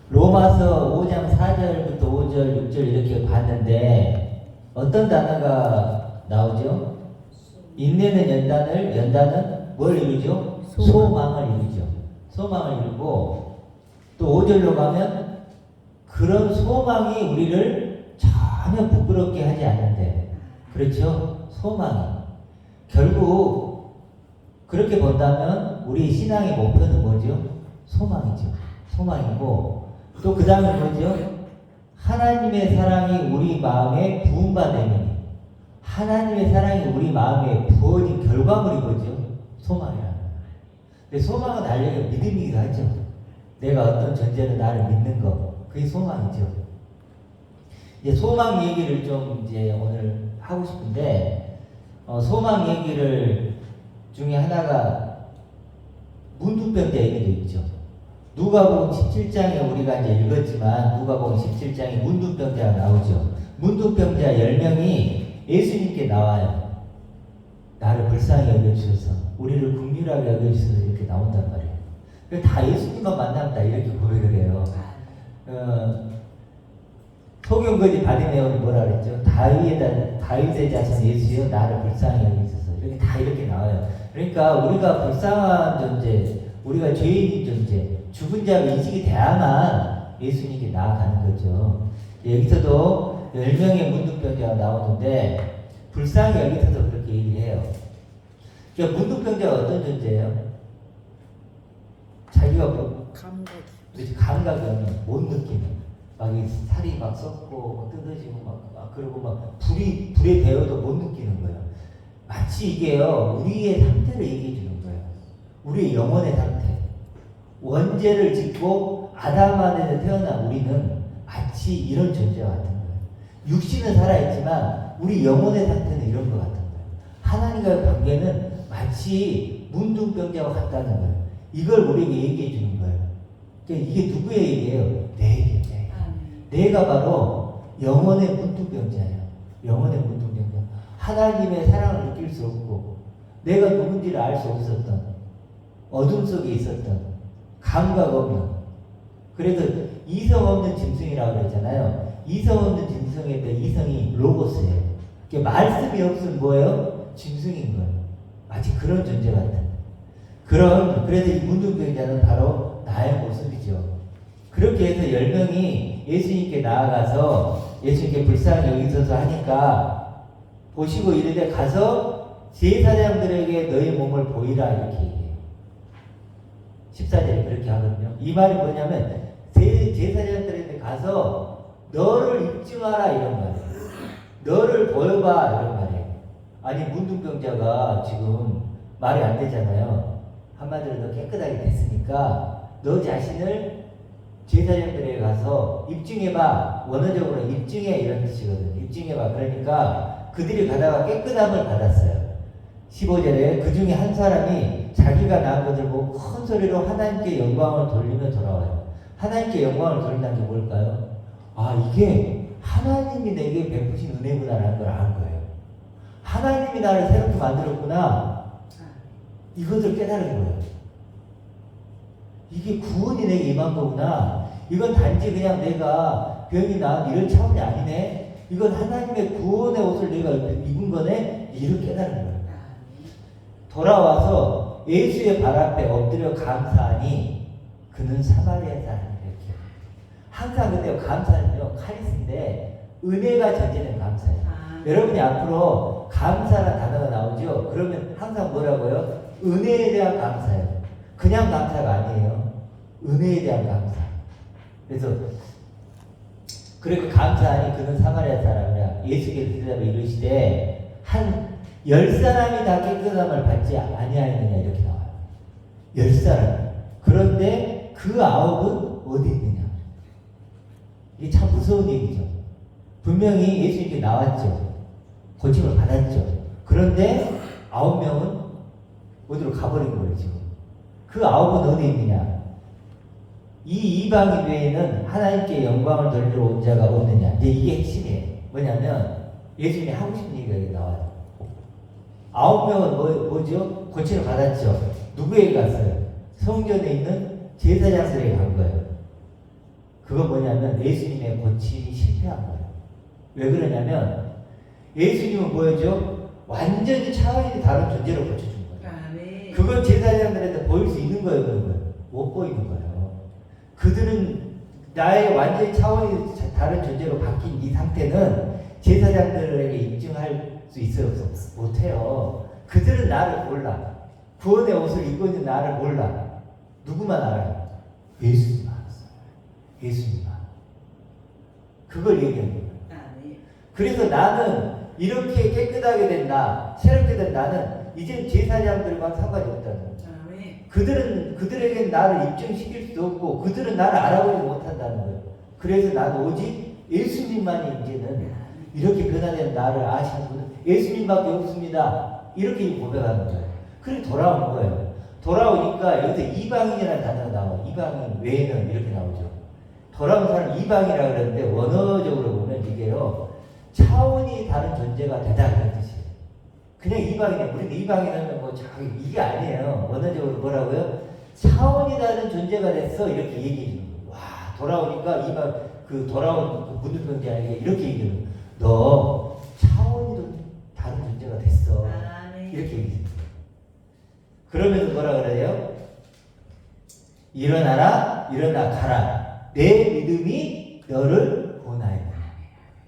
로마서 5장 4절부터 5절, 6절 이렇게 봤는데 어떤 단어가 나오죠? 인내는 연단은 뭘 이루죠? 소망을 이루죠. 소망을 이루고 또 5절로 가면 그런 소망이 우리를 전혀 부끄럽게 하지 않는데, 그렇죠? 소망이. 결국 그렇게 본다면 우리 신앙의 목표는 뭐죠? 소망이죠. 소망이고 또 그 다음에 뭐죠? 하나님의 사랑이 우리 마음에 부음받으니, 하나님의 사랑이 우리 마음에 부어진 결과물이 뭐죠? 소망이라는 거예요. 근데 소망은 달려요. 믿음이기도 하죠. 내가 어떤 존재로 나를 믿는 거, 그게 소망이죠. 이제 소망 얘기를 좀 이제 오늘 하고 싶은데, 소망 얘기를 중에 하나가 문둥병자 얘기도 있죠. 누가복음 17장에 우리가 이제 읽었지만 누가복음 17장에 문둥병자가 나오죠. 문둥병자 10명이 예수님께 나와요. 나를 불쌍히 여겨주셔서, 우리를 긍휼하게 여겨주셔서 이렇게 나온단 말이에요. 다 예수님만 만나면 다 이렇게 고백을 해요. 소경거지 바디메오는 뭐라 그랬죠? 다윗의 자손 예수여 나를 불쌍히 여기소서. 이렇게 다 이렇게 나와요. 그러니까 우리가 불쌍한 존재, 우리가 죄인인 존재, 죽은 자가 인식이 돼야만 예수님께 나아가는 거죠. 여기서도 10명의 문둥병자가 나오는데 불쌍히 여기서도 그렇게 얘기를 해요. 그러니까 문둥병자가 어떤 존재예요? 자기가 감각이 없는, 못 느끼는, 막 이 살이 막 썩고 뜯어지고 막 그러고 막 불에 데워도 못 느끼는 거예요. 마치 이게요, 우리의 상태를 얘기해 주는 거예요. 우리의 영혼의 상태. 원죄를 짓고 아담 안에서 태어난 우리는 마치 이런 존재와 같은 거예요. 육신은 살아있지만 우리 영혼의 상태는 이런 것 같은 거예요. 하나님과의 관계는 마치 문둥병자와 같다는 거예요. 이걸 우리에게 얘기해 주는 거예요. 그러니까 이게 누구의 얘기예요? 내 얘기예요. 내가 바로 영혼의 문둥병자예요. 영혼의 문둥병자. 하나님의 사랑을 느낄 수 없고 내가 누군지를 알 수 없었던, 어둠 속에 있었던, 감각 없는, 그래서 이성 없는 짐승이라고 그랬잖아요. 이성 없는 짐승에 대해 이성이 로고스예요. 그러니까 말씀이 없으면 뭐예요? 짐승인 거예요. 마치 그런 존재 같은. 그래서 이 문둥병자는 바로 나의 모습이죠. 그렇게 해서 10명이 예수님께 나아가서 예수님께 불쌍히 여기소서 하니까 보시고 이르되 가서 제사장들에게 너희 몸을 보이라 이렇게 얘기해요. 14절에 그렇게 하거든요. 이 말이 뭐냐면 제사장들에게 가서 너를 입증하라 이런 말이에요. 너를 보여봐 이런 말이에요. 아니 문둥병자가 지금 말이 안 되잖아요. 한마디로 너 깨끗하게 됐으니까 너 자신을 제사장들에게 가서 입증해봐. 원어적으로 입증해 이런 뜻이거든요. 입증해봐. 그러니까 그들이 가다가 깨끗함을 받았어요. 15절에 그 중에 한 사람이 자기가 낳은 것을 보고 큰 소리로 하나님께 영광을 돌리며 돌아와요. 하나님께 영광을 돌린다는 게 뭘까요? 아, 이게 하나님이 내게 베푸신 은혜구나라는 걸 아는 거예요. 하나님이 나를 새롭게 만들었구나. 이것을 깨달은 거예요. 이게 구원이 내게 임한 거구나. 이건 단지 그냥 내가 병이 난 이런 차원이 아니네. 이건 하나님의 구원의 옷을 내가 입은 거네. 이를 깨달은 거예요. 돌아와서 예수의 발 앞에 엎드려 감사하니 그는 사마리아 사람이에요. 항상 근데 감사는요, 카리스인데 은혜가 전제된 감사예요. 여러분이 앞으로 감사라는 단어가 나오죠. 그러면 항상 뭐라고요? 은혜에 대한 감사예요. 그냥 감사가 아니에요. 은혜에 대한 감사. 그래서 그렇게 감사하니 그는 사마리아 사람이라. 예수께서 대답해 이르시되 한 10사람이 다 깨끗함을 받지 아니하였느냐 이렇게 나와요. 10사람. 그런데 그 9은 어디 있느냐. 이게 참 무서운 얘기죠. 분명히 예수님께 나왔죠. 고침을 받았죠. 그런데 9명은 어디로 가버린 거예요 지금. 그 9은 어디 있느냐. 이 이방인 외에는 하나님께 영광을 돌리러 온 자가 없느냐. 이제 이게 핵심이에요. 뭐냐면 예수님이 하고 싶은 얘기가 여기 나와요. 9명은 뭐죠? 고침을 받았죠. 누구에게 갔어요? 성전에 있는 제사장들에게 간 거예요. 그건 뭐냐면 예수님의 고침이 실패한 거예요. 왜 그러냐면 예수님은 뭐였죠? 완전히 차원이 다른 존재로 고쳐준 거예요. 아멘. 그건 제사장들한테 보일 수 있는 거예요, 그런 거예요. 못 보이는 거예요. 그들은 나의 완전히 차원이 다른 존재로 바뀐 이 상태는 제사장들에게 입증할 수 있어요, 없어? 못해요. 그들은 나를 몰라. 구원의 옷을 입고 있는 나를 몰라. 누구만 알아요? 예수님만 알았어요. 예수님만. 그걸 얘기하는 거예요. 아멘. 그래서 나는 이렇게 깨끗하게 된 나, 새롭게 된 나는 이제 제사장들과 상관이 없다는 거예요. 아멘. 그들에게 나를 입증시킬 수 없고 그들은 나를 알아보지 못한다는 거예요. 그래서 나는 오직 예수님만이 이제는 이렇게 변화된 나를 아시는 분은 예수님밖에 없습니다. 이렇게 고백하는 거예요. 그래 돌아오는 거예요. 돌아오니까 여기서 이방인이라는 단어가 나와요. 이방인 외에는 이렇게 나오죠. 돌아온 사람 이방이라고 그러는데 원어적으로 보면 이게요. 차원이 다른 존재가 되다 그런 뜻이에요. 그냥 이방인이에요. 우리는 이방인하면 뭐 이게 아니에요. 원어적으로 뭐라고요? 차원이 다른 존재가 됐어. 이렇게 얘기해 주는 거예요. 와 돌아오니까 돌아온 그 문득병자에게 이렇게 얘기해요. 너 차원이 다른 존재가 됐어. 아멘. 이렇게 얘기해요. 그러면서 뭐라 그래요? 일어나 가라. 내 믿음이 너를 구원하였다.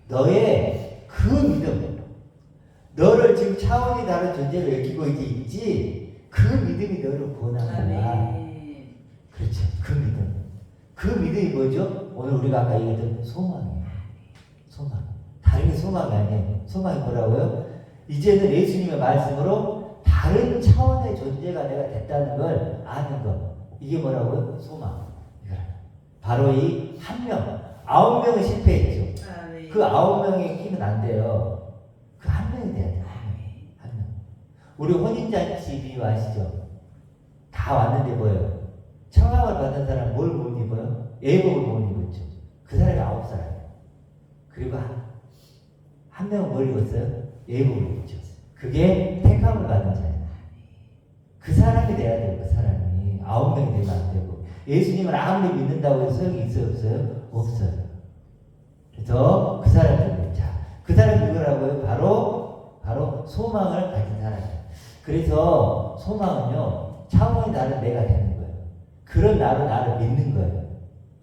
너의 그 믿음, 너를 지금 차원이 다른 존재로 여기고 있지, 그 믿음이 너를 구원하는 거야. 아멘. 그렇죠. 그 믿음. 그 믿음이 뭐죠? 오늘 우리가 아까 얘기했던 소망이에요. 소망. 다른 게 소망이 아니에요. 소망이 뭐라고요? 이제는 예수님의 말씀으로 다른 차원의 존재가 내가 됐다는 걸 아는 것. 이게 뭐라고요? 소망. 바로 이 한 명, 9명은 실패했죠. 아멘. 그 9명에 끼면 안 돼요. 그 한 명이 돼야 돼요. 한 명. 우리 혼인잔치 비유 아시죠? 다 왔는데 뭐예요? 청함을 받은 사람 뭘 못 입어요? 예복을 못 입었죠. 그 사람이 9사람. 그리고 한 명은 뭘 입었어요? 예복을 입었죠. 그게 택함을 받은 자예요. 그 사람이 돼야 돼요. 그 사람이 9명이 되면 안 되고. 예수님을 아무리 믿는다고 해서 소용이 있어요? 없어요? 없어요. 그래서 그 사람이 자, 그 사람이 누구라고요? 바로 소망을 가진 사람이에요. 그래서 소망은요 차원이 다른 내가 되는 거예요. 그런 나를 믿는 거예요.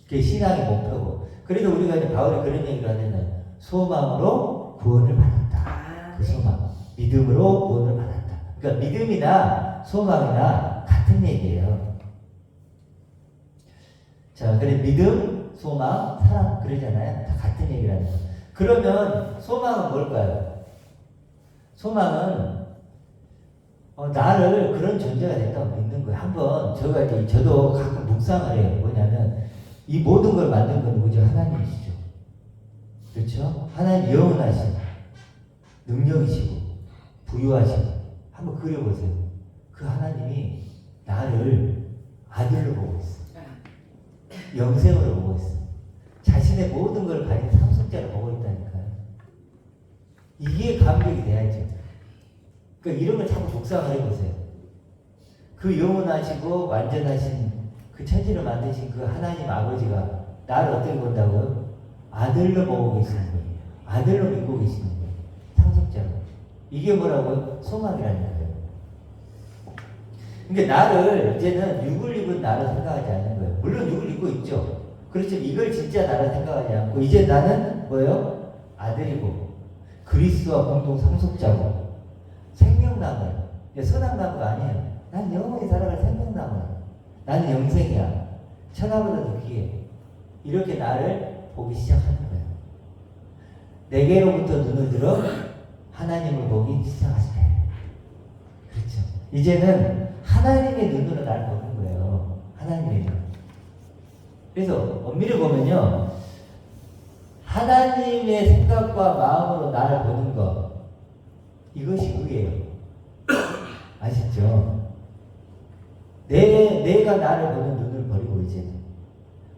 그게 신앙의 목표고. 그래서 우리가 이제 바울이 그런 얘기를 하잖아요. 소망으로 구원을 받았다. 그 소망, 믿음으로 구원을 받았다. 그러니까 믿음이나 소망이나 같은 얘기예요. 자, 그래 믿음, 소망, 사랑 그러잖아요. 다 같은 얘기를 하는 거예요. 그러면 소망은 뭘까요? 소망은 나를 그런 존재가 됐다고 믿는 거예요. 한번 저도 가끔 묵상을 해요. 뭐냐면 이 모든 걸 만든 건 누구죠? 하나님이시죠. 그렇죠? 하나님 영원하신 능력이시고 부유하시고 한번 그려보세요. 그 하나님이 나를 아들로 보고 있어. 영생으로 보고 있어. 자신의 모든 걸 가진 상속자로 보고 있다니까요. 이게 감격이 돼야죠. 그러니까 이런 걸 자꾸 묵상을 해보세요. 그 영원하시고 완전하신 그 천지를 만드신 그 하나님 아버지가 나를 어떻게 본다고요? 아들로 보고 계시는 거예요. 아들로 믿고 계시는 거예요. 상속자로. 이게 뭐라고요? 소망이라는 거예요. 그러니까 나를 이제는 육을 입은 나를 생각하지 않는 거예요. 물론 육을 입고 있죠. 그렇지만 이걸 진짜 나를 생각하지 않고 이제 나는 뭐예요? 아들이고 그리스도와 공동 상속자고 생명나무예요. 선악나무가 아니에요. 난 영원히 살아갈 생명나무야. 나는 영생이야. 천하보다도 귀해. 이렇게 나를 보기 시작하는 거예요. 내게로부터 눈을 들어 하나님을 보기 시작할 때. 그렇죠. 이제는 하나님의 눈으로 날 보는 거예요. 하나님의 눈. 그래서 엄밀히 보면요. 하나님의 생각과 마음으로 나를 보는 것. 이것이 의예요. 아시죠? 내가 나를 보는 눈을 버리고 이제는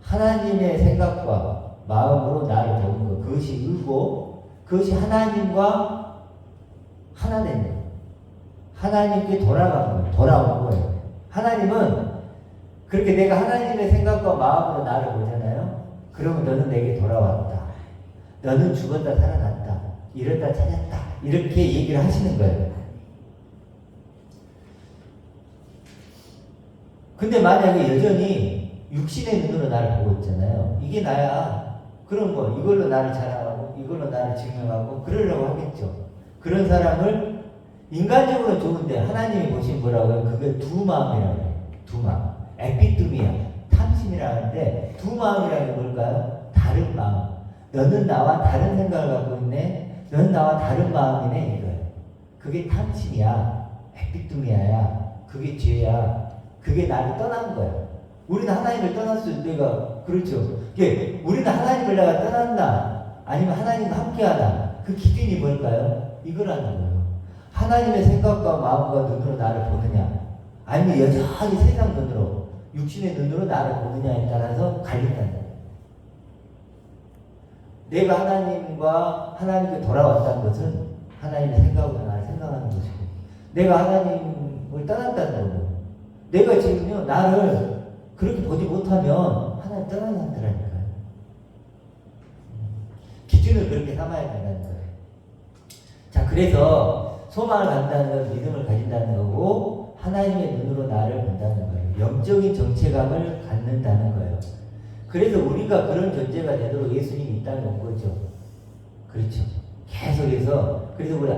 하나님의 생각과 마음으로 나를 보는 것. 그것이 의고 그것이 하나님과 하나 된 것. 하나님께 돌아오는 거예요. 하나님은 그렇게 내가 하나님의 생각과 마음으로 나를 보잖아요. 그러면 너는 내게 돌아왔다. 너는 죽었다 살아났다. 잃었다 찾았다. 이렇게 얘기를 하시는 거예요. 근데 만약에 여전히 육신의 눈으로 나를 보고 있잖아요. 이게 나야. 그럼 뭐 이걸로 나를 자랑하고 이걸로 나를 증명하고 그러려고 하겠죠. 그런 사람을 인간적으로는 좋은데 하나님이 보신 뭐라고요? 그게 두 마음이라고 해요. 두 마음. 에피뚜미야. 탐심이라는데 두 마음이라는 게 뭘까요? 다른 마음. 너는 나와 다른 생각을 갖고 있네. 너는 나와 다른 마음이네 이거예요. 그게 탐심이야. 에피뚜미야야. 그게 죄야. 그게 나를 떠난 거야. 우리는 하나님을 떠났을 때가 그렇죠. 이게 우리는 하나님을 내가 떠난다. 아니면 하나님과 함께하다. 그 기준이 뭘까요? 이거라는 거예요. 하나님의 생각과 마음과 눈으로 나를 보느냐, 아니면 여전히 세상 눈으로, 육신의 눈으로 나를 보느냐에 따라서 갈린다는 거예요. 내가 하나님과 하나님께 돌아왔다는 것은 하나님의 생각으로 나를 생각하는 것이고, 내가 하나님을 떠났다는 거고, 내가 지금요 나를 그렇게 보지 못하면 하나님 떠나는 상태라니까요. 기준을 그렇게 삼아야 된다는 거예요. 자, 그래서 소망을 갖는다는 건 믿음을 가진다는 거고, 하나님의 눈으로 나를 본다는 거예요. 영적인 정체감을 갖는다는 거예요. 그래서 우리가 그런 존재가 되도록 예수님이 이 땅에 온 거죠. 그렇죠. 계속해서. 그래서 우리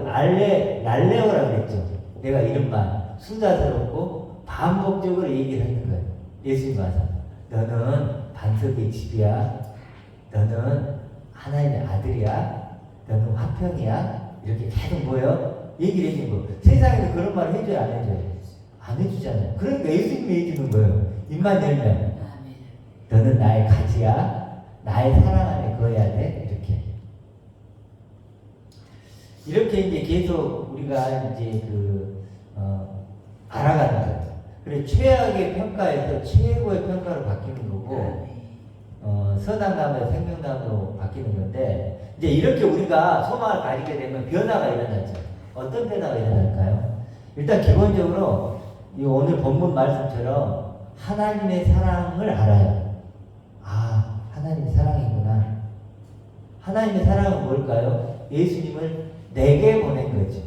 랄레오라고 그랬죠. 내가 이름만 수다스럽고 반복적으로 얘기를 하는 거예요. 예수님 와서 너는 반석의 집이야. 너는 하나님의 아들이야. 너는 화평이야. 이렇게 계속 뭐예요? 얘기를 해주는 거. 세상에서 그런 말을 해줘요, 안 해줘요? 안 해주잖아요. 그러니까 예수님이 해주는 거예요. 입만 열면 너는 나의 가지야. 나의 사랑 안에 거해야 돼. 이렇게 이제 계속 우리가 이제 알아가는 거예요. 그래 최악의 평가에서 최고의 평가로 바뀌는 거고, 선한 나무에서 생명나무로 바뀌는 건데, 이제 이렇게 우리가 소망을 가지게 되면 변화가 일어나죠. 어떤 변화가 일어날까요? 일단 기본적으로 이 오늘 본문 말씀처럼 하나님의 사랑을 알아요. 아, 하나님의 사랑이구나. 하나님의 사랑은 뭘까요? 예수님을 내게 보낸 거죠.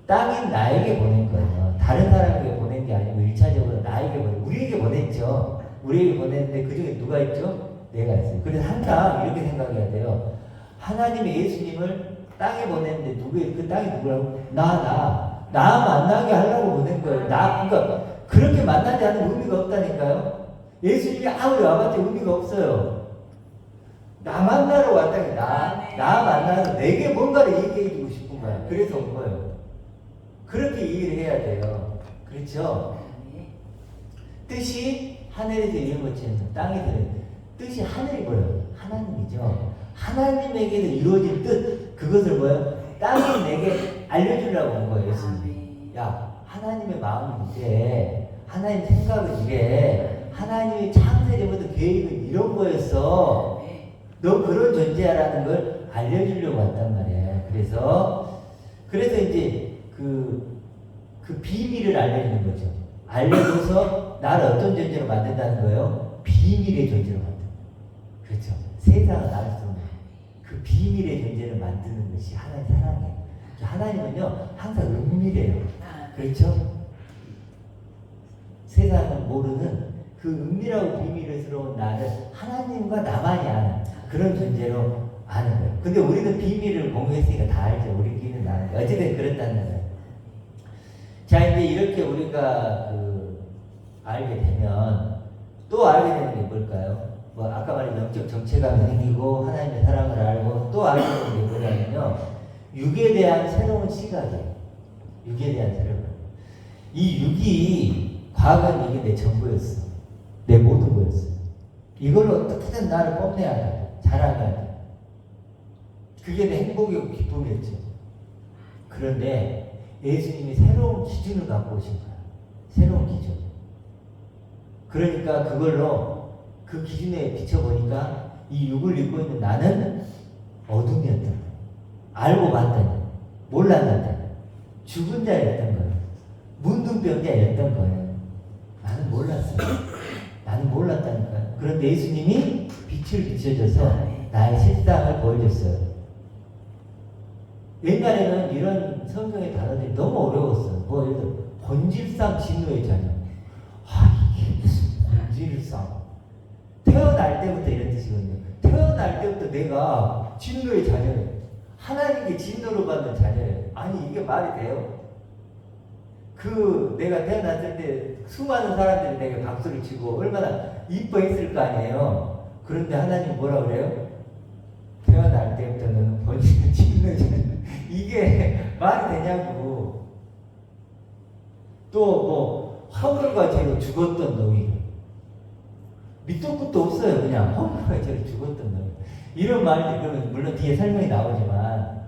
땅인 나에게 보낸 거예요. 다른 사람에게 보낸 게 아니고 1차적으로 나에게 우리에게 보냈죠. 우리에게 보냈는데 그 중에 누가 있죠? 내가 있어요. 그래서 항상 이렇게 생각해야 돼요. 하나님의 예수님을 땅에 보냈는데 그 땅이 누구라고? 나 만나게 하려고 보낸 거예요. 그러니까 그렇게 만나지 않으면 의미가 없다니까요. 예수님이 아무리 와봤자 의미가 없어요. 나 만나러 왔다니, 나 만나서 내게 뭔가를 얘기해주고 싶은 거야. 그래서 온 거예요. 그렇게 이해를 해야 돼요. 그렇죠? 뜻이 하늘에서 이룬 것처럼 땅에서 뜻이 하늘이 뭐예요? 하나님이죠. 하나님에게서 이루어진 뜻, 그것을 뭐예요? 땅이 내게 알려주려고 온 거예요. 예수님이. 야, 하나님의 마음이 이래. 하나님 생각은 이래. 하나님의 창세전부터 계획은 이런 거였어. 너 그런 존재야라는 걸 알려주려고 왔단 말이에요. 그래서 이제 그 비밀을 알려주는 거죠. 알려줘서 나를 어떤 존재로 만든다는 거예요? 비밀의 존재로 만든다. 그렇죠. 세상을 알 수 없는 그 비밀의 존재를 만드는 것이 하나님의 사랑이에요. 하나님은요 항상 은밀해요. 그렇죠? 세상은 모르는 그 은밀하고 비밀스러운 나를 하나님과 나만이 아는 그런 존재로 아는 거예요. 근데 우리는 비밀을 공유했으니까 다 알죠. 우리끼리는 아는 거예요. 어쨌든 그렇다는 거예요. 자, 이제 이렇게 우리가 알게 되면 또 알게 되는 게 뭘까요? 뭐 아까 말한 영적 정체감이 생기고 하나님의 사랑을 알고 또 알게 되는 게 뭐냐면요, 육에 대한 새로운 시각이에요. 육에 대한 새로운. 이 육이 과거는 이게 내 전부였어. 내 모든 거였어. 이걸로 어떻게든 나를 뽐내야 돼. 자랑해야 돼. 그게 내 행복이고 기쁨이었죠. 그런데 예수님이 새로운 기준을 갖고 오신 거야. 새로운 기준. 그러니까 그걸로 그 기준에 비춰보니까 이 육을 입고 있는 나는 어둠이었던 거야. 알고 봤더니 몰랐는데 죽은 자였던 거예요. 문둥병자였던 거예요. 나는 몰랐어요. 나는 몰랐다니까요. 그런데 예수님이 빛을 비춰줘서 나의 실상을 보여줬어요. 옛날에는 이런 성경의 단어들이 너무 어려웠어요. 뭐 예를 들어 본질상 진노의 자녀. 이게 무슨 본질상. 태어날 때부터 이런 뜻이거든요. 태어날 때부터 내가 진노의 자녀예요. 하나님께 진노를 받는 자녀예요. 아니 이게 말이 돼요? 내가 태어났을 때 수많은 사람들이 내게 박수를 치고 얼마나 이뻐했을 거 아니에요. 그런데 하나님 뭐라 그래요? 태어날 때부터는 본질을 진노의 자녀. 이게 말이 되냐고. 또 뭐 화물과 죄로 죽었던 너희. 밑도 끝도 없어요. 그냥 화물과 죄로 죽었던 너희. 이런 말들이 그러면 물론 뒤에 설명이 나오지만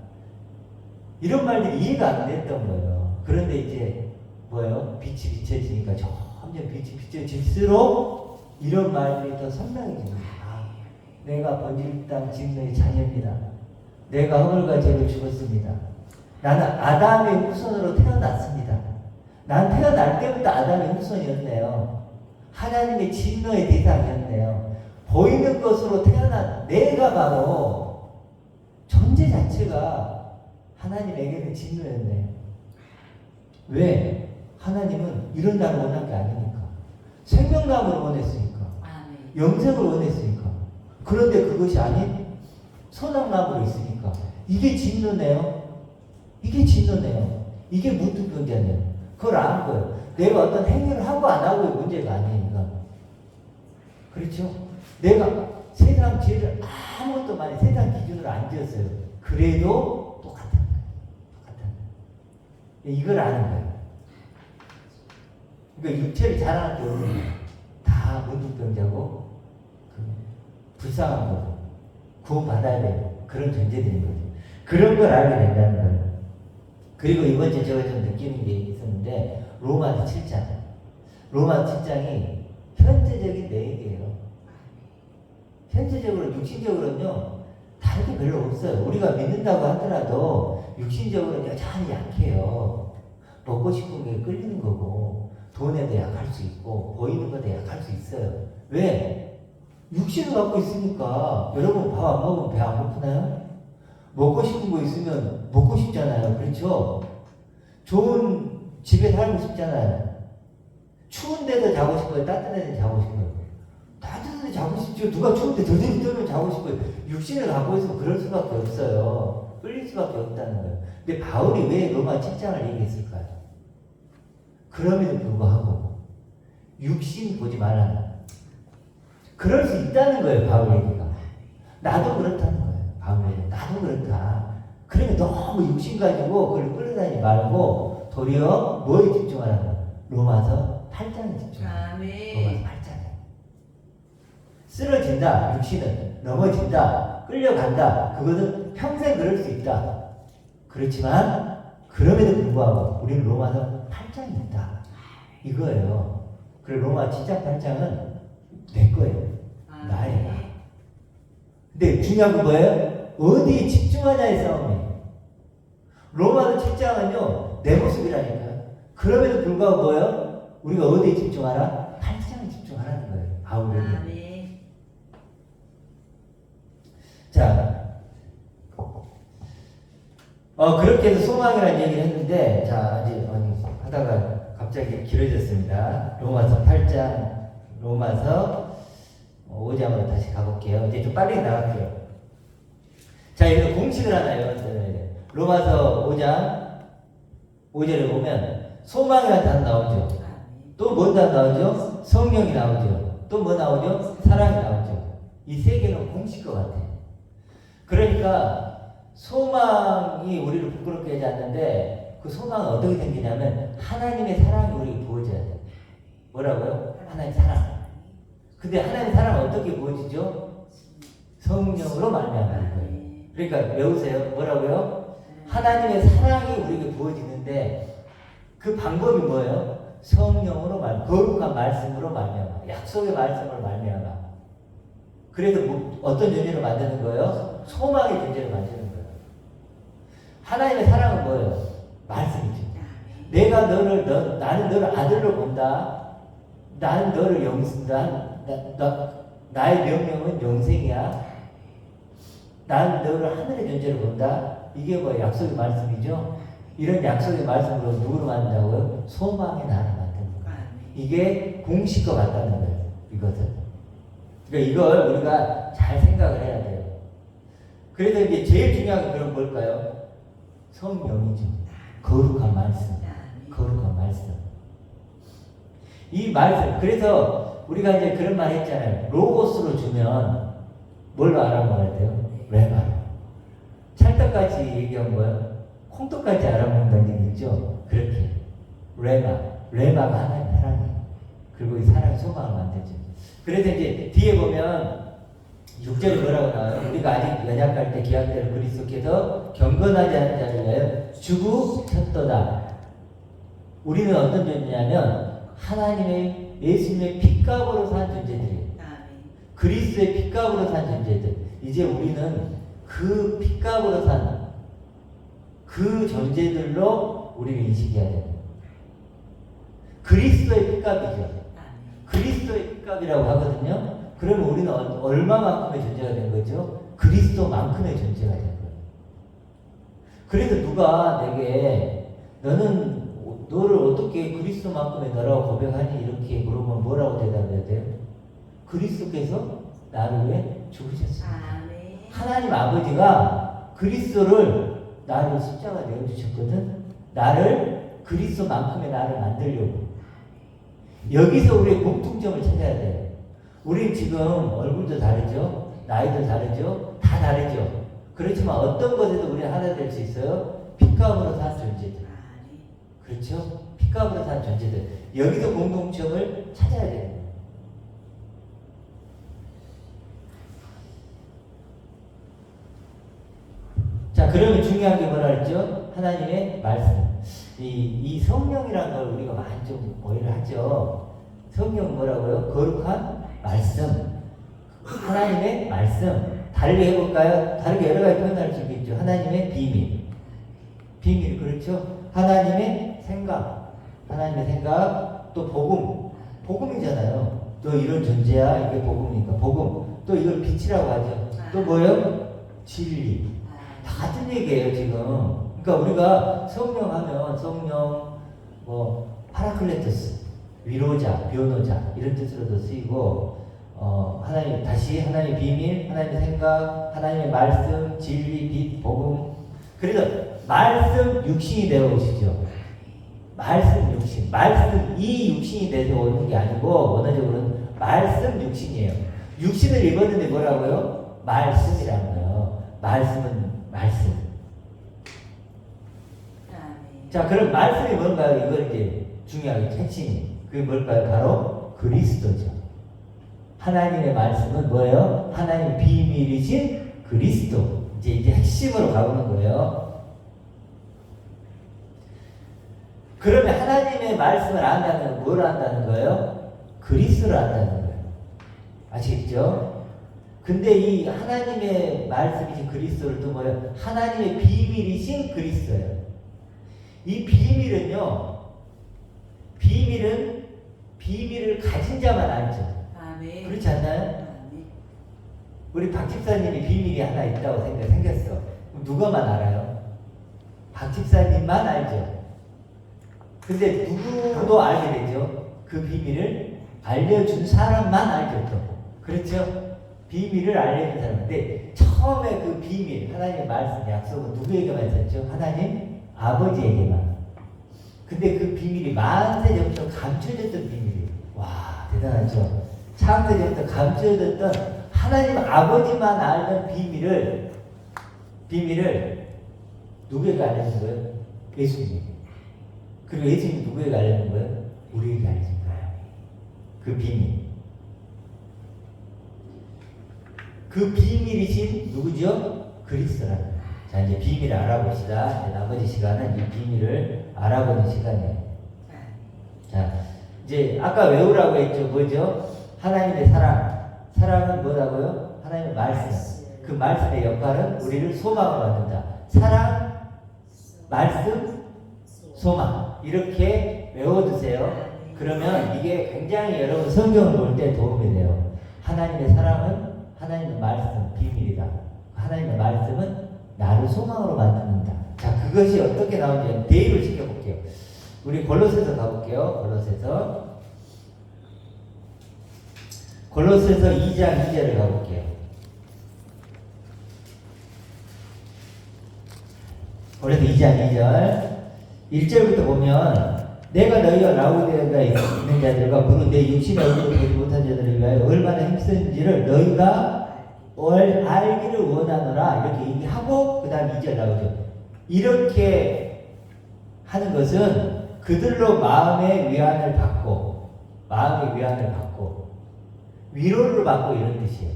이런 말들이 이해가 안 됐던 거예요. 그런데 이제 뭐예요? 빛이 비춰지니까 점점 빛이 비춰질수록 이런 말들이 더 선명해집니다. 내가 번질 땅 진노의 자녀입니다. 내가 허물과 죄로 죽었습니다. 나는 아담의 후손으로 태어났습니다. 난 태어날 때부터 아담의 후손이었네요. 하나님의 진노의 대상이었네요. 보이는 것으로 태어난 내가 바로 존재 자체가 하나님에게는 진노였네요. 왜? 하나님은 이런 나를 원한 게 아니니까. 생명감을 원했으니까. 영생을 원했으니까. 그런데 그것이 아닌 선악나무로 있으니까. 이게 진노네요. 이게 진노네요. 이게 무뚝병자네요. 그걸 아는 거예요. 내가 어떤 행위를 하고 안 하고의 문제가 아니에요. 그렇죠? 내가 세상 죄를 아무것도 많이 세상 기준으로 안 지었어요. 그래도 똑같은 거예요. 똑같은 거예요. 이걸 아는 거예요. 그러니까 육체를 자랑할 때 다 문둥병자고 불쌍한 거고 구원받아야 되고 그런 존재들인 거죠. 그런 걸 알게 된다는 거예요. 그리고 이번 주에 제가 좀 느끼는 게 있었는데 로마서 7장. 로마서 7장이 현재적인 내 얘기예요. 현재적으로 육신적으로는요 다른 게 별로 없어요. 우리가 믿는다고 하더라도 육신적으로는 여전히 약해요. 먹고 싶은 게 끌리는 거고 돈에도 약할 수 있고 보이는 것도 약할 수 있어요. 왜? 육신을 갖고 있으니까. 여러분 밥 안 먹으면 배 안 고프나요? 먹고 싶은 거 있으면 먹고 싶잖아요. 그렇죠? 좋은 집에 살고 싶잖아요. 추운 데도 자고 싶어요? 따뜻한 데도 자고 싶어요? 따뜻한 데 자고 싶죠. 누가 추운 데 더듬이 떨면 자고 싶어요. 육신을 갖고 있으면 그럴 수밖에 없어요. 끌릴 수밖에 없다는 거예요. 근데 바울이 왜 로마 7장을 얘기했을까요? 그럼에도 불구하고 육신 보지 말라. 그럴 수 있다는 거예요. 바울 얘기가. 나도 그렇다는 거예요. 바울 얘기. 나도 그렇다. 그러니까 너무 육신 가지고 그걸 끌어다니지 말고 도리어 뭐에 집중하라는 거예요? 로마서 8장에 집중하라는 거예요. 로마서 8장에. 쓰러진다. 육신은. 넘어진다. 끌려간다. 그것은 평생 그럴 수 있다. 그렇지만 그럼에도 불구하고 우리는 로마서 8장이 있다. 이거예요. 그리고 로마 7장 8장은 내 거예요. 나예요. 근데 중요한 건 뭐예요? 어디에 집중하냐의 싸움이에요. 로마서 7장은요 내 모습이라니까요. 그럼에도 불구하고 뭐예요? 우리가 어디에 집중하라? 8장에 집중하라는 거예요. 바울에게. 자, 그렇게 해서 소망이라는 얘기를 했는데, 자, 이제 하다가 갑자기 길어졌습니다. 로마서 8장, 로마서 5장으로 다시 가볼게요. 이제 좀 빨리 나갈게요. 자, 여기서 공식을 하나 외워드려야 돼요. 로마서 5장 5절에 보면 소망이라는 단어 나오죠. 또 뭔 단어 나오죠? 성령이 나오죠. 또 뭐 나오죠? 사랑이 나오죠. 이 세 개는 공식 것 같아요. 그러니까 소망이 우리를 부끄럽게 하지 않는데 그 소망은 어떻게 생기냐면 하나님의 사랑이 우리에게 부어져야 돼요. 뭐라고요? 하나님의 사랑. 근데 하나님의 사랑은 어떻게 부어지죠? 성령으로 말미암는 거예요. 그러니까 외우세요. 뭐라고요? 하나님의 사랑이 우리에게 부어지는데 그 방법이 뭐예요? 성령으로 거룩한 말씀으로 말미암아. 약속의 말씀으로 말미암아. 그래서 어떤 존재를 만드는 거예요? 소망의 존재를 만드는 거예요. 하나님의 사랑은 뭐예요? 말씀이죠. 나는 너를 아들로 본다. 나는 너를 나의 명령은 영생이야. 난 너를 하늘의 존재로 본다. 이게 뭐 약속의 말씀이죠. 이런 약속의 말씀으로 누구를 만든다고요? 소망의 나를 만드는 거예요. 이게 공식과 같다는 거예요. 이것은. 그러니까 이걸 우리가 잘 생각을 해야 돼요. 그래서 이제 제일 중요한 게 그럼 뭘까요? 성령이죠. 거룩한 말씀. 거룩한 말씀. 이 말씀. 그래서 우리가 이제 그런 말 했잖아요. 로고스로 주면 뭘로 알아먹어야 돼요? 레마로. 찰떡같이 얘기한 거예요. 콩떡같이 알아먹는다는 얘기 있죠? 그렇게. 레마가 하나님의 사랑이에요. 그리고 이 사랑이 소망을 만들죠. 그래서 이제 뒤에 보면 6절에 뭐라고 나와요? 우리가 아직 연약할 때 기약대로 그리스도께서 경건하지 않은 자를 위하여 죽으셨도다. 우리는 어떤 존재냐면 하나님의 예수님의 핏값으로 산 존재들이에요. 그리스도의 핏값으로 산 존재들. 이제 우리는 그 핏값으로 산 그 존재들로 우리를 인식해야 돼요. 그리스도의 핏값이죠. 그리스도의 핏값이라고 하거든요. 그러면 우리는 얼마만큼의 존재가 된 거죠? 그리스도만큼의 존재가 된 거예요. 그래서 누가 내게 너를 어떻게 그리스도만큼의 너라고 고백하니? 이렇게 물어보면 뭐라고 대답해야 돼요? 그리스도께서 나를 위해 죽으셨습니다. 하나님 아버지가 그리스도를 나를 십자가 내어주셨거든. 나를 그리스도만큼의 나를 만들려고. 여기서 우리의 공통점을 찾아야 돼요. 우린 지금 얼굴도 다르죠. 나이도 다르죠. 다 다르죠. 그렇지만 어떤 것에도 우리는 하나 될 수 있어요. 핏값으로 산 존재들. 그렇죠? 핏값으로 산 존재들. 여기서 공통점을 찾아야 돼요. 자, 그러면 중요한 게 뭐라 했죠? 하나님의 말씀. 이 성령이라는 걸 우리가 많이 좀 오해를 하죠. 성령은 뭐라고요? 거룩한 말씀. 하나님의 말씀. 다르게 해볼까요? 다르게 여러 가지 표현할 수 있겠죠. 하나님의 비밀. 비밀, 그렇죠? 하나님의 생각. 하나님의 생각. 또 복음. 복음이잖아요. 또 이런 존재야. 이게 복음이니까. 복음. 또 이걸 빛이라고 하죠. 또 뭐예요? 진리. 다 같은 얘기예요, 지금. 그러니까 우리가 성령 하면 성령, 파라클레토스, 위로자, 변호자 이런 뜻으로도 쓰이고 하나님의 비밀, 하나님의 생각, 하나님의 말씀, 진리, 빛, 복음. 그래서 말씀 육신이 되어 오시죠. 말씀 육신. 말씀 이 육신이 되어 오는 게 아니고 원어적으로는 말씀 육신이에요. 육신을 입었는데 뭐라고요? 말씀이라는 거예요. 말씀은 말씀. 자, 그럼 말씀이 뭔가요? 이걸 이제 중요하게 핵심이. 그게 뭘까요? 바로 그리스도죠. 하나님의 말씀은 뭐예요? 하나님의 비밀이신 그리스도. 이제 핵심으로 가보는 거예요. 그러면 하나님의 말씀을 안다는 건 뭘 안다는 거예요? 그리스도를 안다는 거예요. 아시겠죠? 근데 이 하나님의 말씀이신 그리스도를 또 뭐예요? 하나님의 비밀이신 그리스도예요. 이 비밀은요, 비밀을 가진 자만 알죠. 아멘. 그렇지 않나요? 아멘. 우리 박 집사님이 비밀이 하나 있다고 생겼어. 그럼 누가만 알아요? 박 집사님만 알죠. 근데 누구도 알게 되죠. 그 비밀을 알려준 사람만 알죠. 또. 그렇죠? 비밀을 알려준 사람인데 처음에 그 비밀, 하나님의 말씀, 약속은 누구에게만 있었죠? 하나님 아버지에게만. 근데 그 비밀이 만세전부터 감춰졌던 비밀이에요. 와, 대단하죠? 창세전부터 감춰졌던 하나님 아버지만 알던 비밀을 누구에게 알려준 거예요? 예수님. 그리고 예수님이 누구에게 알려준 거예요? 우리에게 알려준 거예요. 그 비밀. 그 비밀이신 누구죠? 그리스도라는 거예요. 자, 이제 비밀을 알아봅시다. 이제 나머지 시간은 이 비밀을 알아보는 시간이에요. 자, 이제 아까 외우라고 했죠. 뭐죠? 하나님의 사랑. 사랑은 뭐라고요? 하나님의 말씀. 그 말씀의 역할은 우리를 소망으로 만든다. 사랑, 말씀, 소망. 이렇게 외워두세요. 그러면 이게 굉장히 여러분 성경을 볼 때 도움이 돼요. 하나님의 사랑은 하나님의 말씀 비밀이다. 하나님의 말씀은 나를 소망으로 만드는다. 자, 그것이 어떻게 나오는지 대입을 시켜볼게요. 우리 골로새서 가볼게요. 골로새서 2장 2절을 가볼게요. 골로새 2장 2절 1절부터 보면 내가 너희와 라우디아에 있는 자들과 무릇 내 육신의 얼굴을 보지 못한 자들을 위하여 얼마나 힘쓰는지를 너희가 알기를 원하노라 이렇게 얘기하고 그 다음 2절 나오죠. 이렇게 하는 것은 그들로 마음의 위안을 받고 위로를 받고 이런 뜻이에요.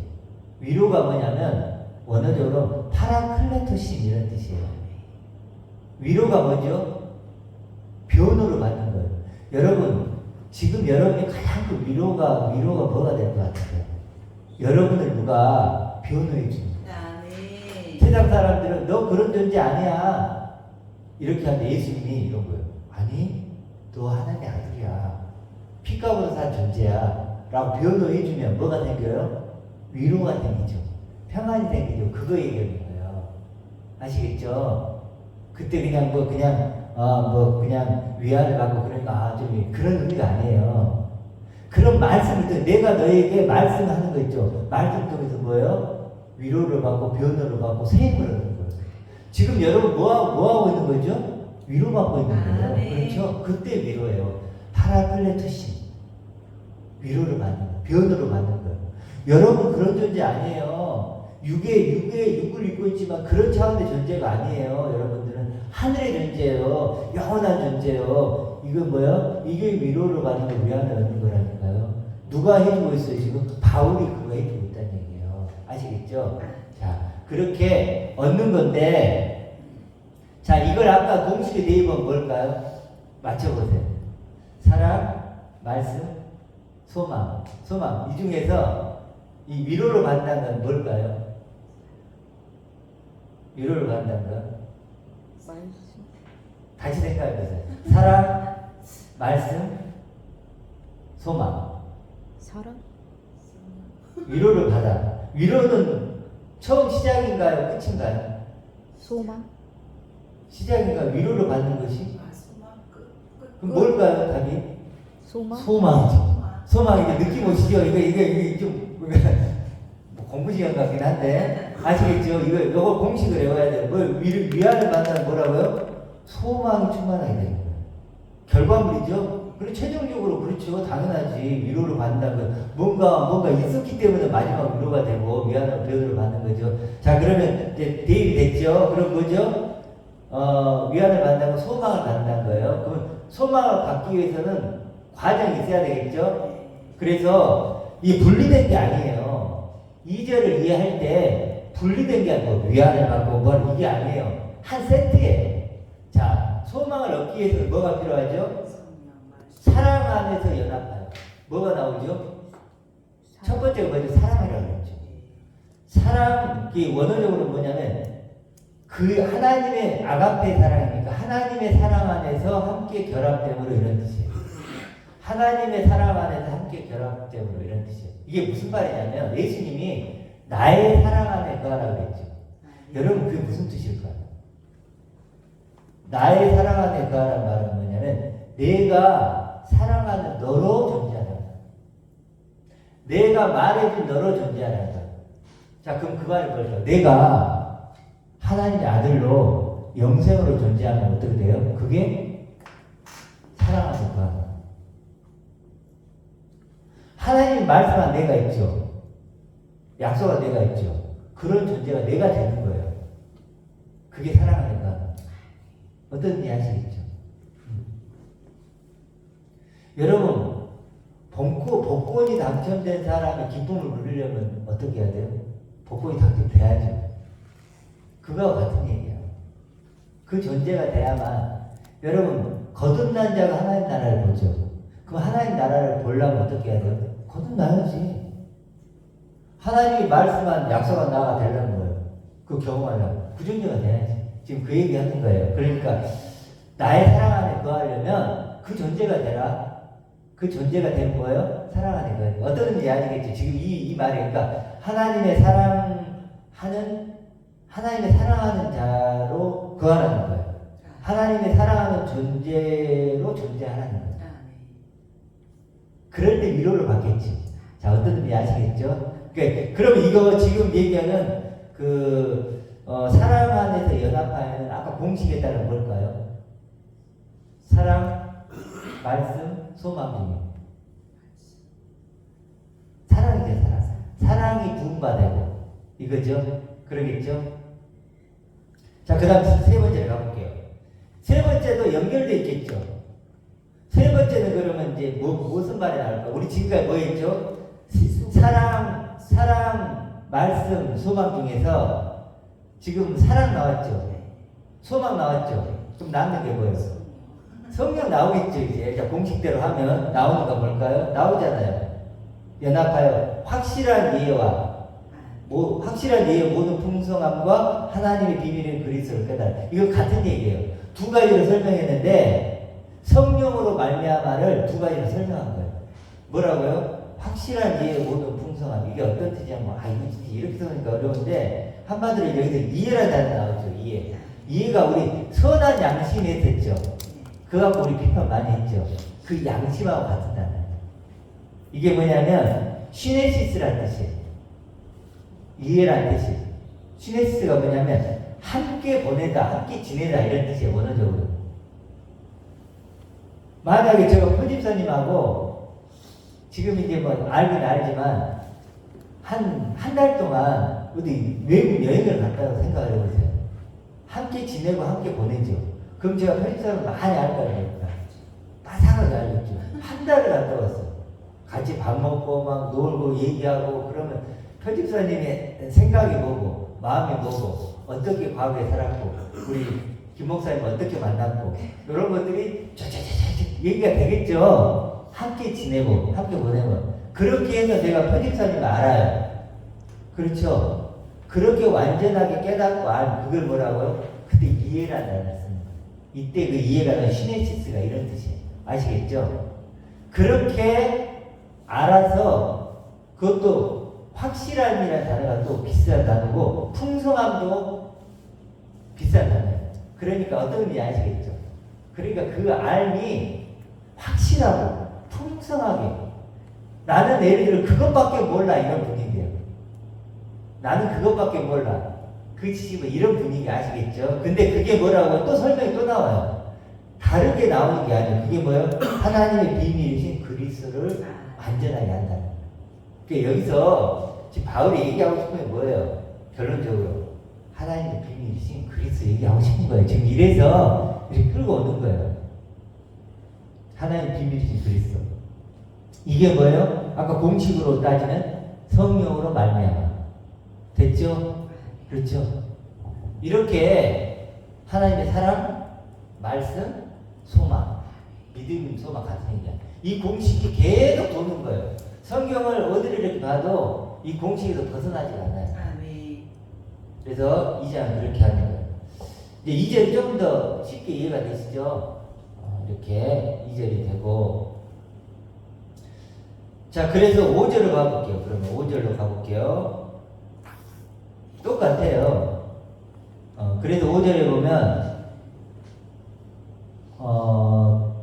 위로가 뭐냐면 원어적으로 파라클레토심 이런 뜻이에요. 위로가 뭐죠? 변호를 받는 거예요. 여러분 지금 여러분이 가장 큰 위로가 뭐가 될 것 같아요? 여러분을 누가 변호해 줍니다. 세상 사람들은 너 그런 존재 아니야 이렇게 하는데 예수님이 이런 거예요. 아니 너 하나님의 아들이야. 피값으로 산 존재야 라고 변호해 주면 뭐가 생겨요? 위로가 생기죠. 평안이 생기죠. 그거 얘기하는 거예요. 아시겠죠? 그때 그냥 그냥 위안을 받고 그러니까 좀 그런 의미가 아니에요. 그런 말씀을 또 내가 너에게 말씀하는 거 있죠. 말씀 통해서 뭐예요? 위로를 받고 변호를 받고 세임을 하는 거예요. 지금 여러분 뭐 하고 있는 거죠? 위로받고 있는 거예요. 그렇죠? 그때 위로예요. 파라클레토심. 위로를 받는 거예요. 변호를 받는 거예요. 여러분 그런 존재 아니에요. 육을 입고 있지만 그런 차원의 존재가 아니에요. 여러분들은 하늘의 존재예요. 영원한 존재예요. 이건 뭐예요? 이게 위로를 받는 거 위안을 얻는 거라니까요. 누가 해주고 있어요? 지금 바울이 그거 해주고 있다는 얘기예요. 아시겠죠? 자, 그렇게 얻는 건데, 자, 이걸 아까 공식의 대입은 뭘까요? 맞춰보세요. 사랑, 말씀, 소망. 이 중에서 이 위로를 받는다는 건 뭘까요? 위로를 받는다는 건? 다시 생각해보세요. 사랑, 말씀, 소망. 사랑? 위로를 받아. 위로는 처음 시작인가요? 끝인가요? 소망? 시작인가요? 위로를 받는 것이? 그럼 끝. 뭘까요? 답이? 소망? 소망이죠. 소망 이제 느낌 오시죠? 이게 좀 공부 시간 같긴 한데 아시겠죠? 이거 공식을 외워야 돼요. 위안을 받는 뭐라고요? 소망이 충만하게 되는 거예요. 결과물이죠. 그리고 최종적으로 그렇죠. 당연하지. 위로를 받는다는 건 뭔가 있었기 때문에 마지막 위로가 되고 위안을 변호를 받는 거죠. 자, 그러면 이제 대입이 됐죠. 그럼 뭐죠? 위안을 받는다고 소망을 갖는다는 거예요. 그러면 소망을 갖기 위해서는 과정이 있어야 되겠죠. 그래서 이 분리된 게 아니에요. 2절을 이해할 때 분리된 게 아니고 위안을 받고 이게 아니에요. 한 세트예요. 자, 소망을 얻기 위해서는 뭐가 필요하죠? 사랑 안에서 연합하여. 뭐가 나오죠? 첫 번째가 뭐죠? 사랑이라고 했죠. 사랑이 원어적으로 뭐냐면 그 하나님의 아가페 사랑이니까 하나님의 사랑 안에서 함께 결합됨으로 이런 뜻이에요. 하나님의 사랑 안에서 함께 결합됨으로 이런 뜻이에요. 이게 무슨 말이냐면 예수님이 나의 사랑 안에 거하라고 했죠. 여러분 그게 무슨 뜻일까요? 나의 사랑 안에 거하라는 말은 뭐냐면 내가 사랑하는 너로 존재하는 거야. 내가 말해준 너로 존재하는 거야. 자, 그럼 그 말이 뭘까요? 내가 하나님의 아들로 영생으로 존재하면 어떻게 돼요? 그게 사랑하는 거야. 하나님 말씀한 내가 있죠. 약속한 내가 있죠. 그런 존재가 내가 되는 거예요. 그게 사랑하는 거야. 어떤지 아시겠죠? 여러분, 복권이 당첨된 사람의 기쁨을 누리려면 어떻게 해야 돼요? 복권이 당첨돼야죠. 그거와 같은 얘기예요. 그 존재가 돼야만, 여러분, 거듭난 자가 하나님 나라를 보죠. 그럼 하나님 나라를 보려면 어떻게 해야 돼요? 거듭나야지. 하나님이 말씀한, 약속한 나가 되려는 거예요. 그 경험하려면. 그 존재가 돼야지. 지금 그 얘기 하는 거예요. 그러니까, 나의 사랑 안에 거하려면 그 존재가 되라. 그 존재가 되는 거예요? 사랑하는 거예요. 어떤 의미인지 아시겠죠? 지금 이 말이 그러니까 하나님의 사랑하는 자로 거하라는 거예요. 하나님의 사랑하는 존재로 존재하라는 거예요. 그럴 때 위로를 받겠죠. 자, 어떤 의미인지 아시겠죠? 그럼 이거 지금 얘기하는 사랑 안에서 연합하여는 아까 공식에 따른 뭘까요? 사랑, 말씀, 소망 중에 사랑이죠, 사랑. 사랑이 부음받고 이거죠? 그러겠죠? 자, 그 다음 세 번째로 가볼게요. 세 번째도 연결되어 있겠죠? 세 번째는 그러면 이제 무슨 말이 나올까? 우리 지금까지 뭐 했죠? 사랑, 말씀, 소망 중에서 지금 사랑 나왔죠? 소망 나왔죠? 그럼 남는 게 뭐예요? 성령 나오겠죠, 이제. 자, 공식대로 하면 나오는 거 뭘까요? 나오잖아요. 연합하여 확실한 이해와 확실한 이해의 모든 풍성함과 하나님의 비밀인 그리스도를 깨달아. 이건 같은 얘기예요. 두 가지로 설명했는데 성령으로 말미암아를 두 가지로 설명한 거예요. 뭐라고요? 확실한 이해의 모든 풍성함. 이게 어떤 뜻이냐면 이거 진짜 이렇게 쓰니까 어려운데 한마디로 여기서 이해라는 단어 나오죠. 이해. 이해가 우리 선한 양심에 됐죠. 그거 갖고 우리 비판 많이 했죠. 그 양심하고 같은 단어. 이게 뭐냐면 시네시스라는 뜻이에요. 이해라는 뜻이. 시네시스가 뭐냐면 함께 보내다, 함께 지내다 이런 뜻이에요. 원어적으로. 만약에 제가 편집사님하고 지금 이제 뭐 알긴 알지만 한 달 동안 어디 외국 여행을 갔다고 생각을 해보세요. 함께 지내고 함께 보내죠. 그럼 제가 편집사를 많이 알 거 아닙니까? 빠삭하게 알겠죠. 한 달을 갔다 왔어요. 같이 밥 먹고 막 놀고 얘기하고 그러면 편집사님의 생각이 뭐고 마음이 뭐고 어떻게 과거에 살았고 우리 김 목사님 어떻게 만났고 이런 것들이 얘기가 되겠죠. 함께 지내고 함께 보내고 그렇게 해서 제가 편집사님을 알아요. 그렇죠. 그렇게 완전하게 깨닫고 알 그걸 뭐라고요? 그때 이해라는 단어를 씁니다. 이때 그 이해가 시네시스가 이런 뜻이에요. 아시겠죠? 그렇게 알아서 그것도 확실함이라는 단어가 또 비싼 단어고 풍성함도 비싼 단어예요. 그러니까 어떤 의미 아시겠죠? 그러니까 그 알미 확실하고 풍성하게 나는 예를 들어 그것밖에 몰라 이런 분위기예요. 나는 그것밖에 몰라. 그 지식은 이런 분위기 아시겠죠? 근데 그게 뭐라고 또 설명이 또 나와요. 다르게 나오는 게 아니에요. 그게 뭐예요? 하나님의 비밀이신 그리스도를 완전하게 한다. 그러니까 여기서 지금 바울이 얘기하고 싶은 게 뭐예요? 결론적으로 하나님의 비밀이신 그리스도 얘기하고 싶은 거예요. 지금 이래서 이렇게 끌고 오는 거예요. 하나님의 비밀이신 그리스도. 이게 뭐예요? 아까 공식으로 따지면 성령으로 말미암아. 됐죠? 그렇죠? 이렇게 하나님의 사랑, 말씀, 소망, 믿음, 소망 같은 얘기야. 이 공식이 계속 도는 거예요. 성경을 어디를 이렇게 봐도 이 공식에서 벗어나지 않아요. 그래서 2장은 그렇게 하는 거예요. 이제 2절이 좀 더 쉽게 이해가 되시죠? 이렇게 2절이 되고. 자, 그래서 5절로 가볼게요. 그러면 5절로 가볼게요. 똑같아요. 그래서 5절에 보면,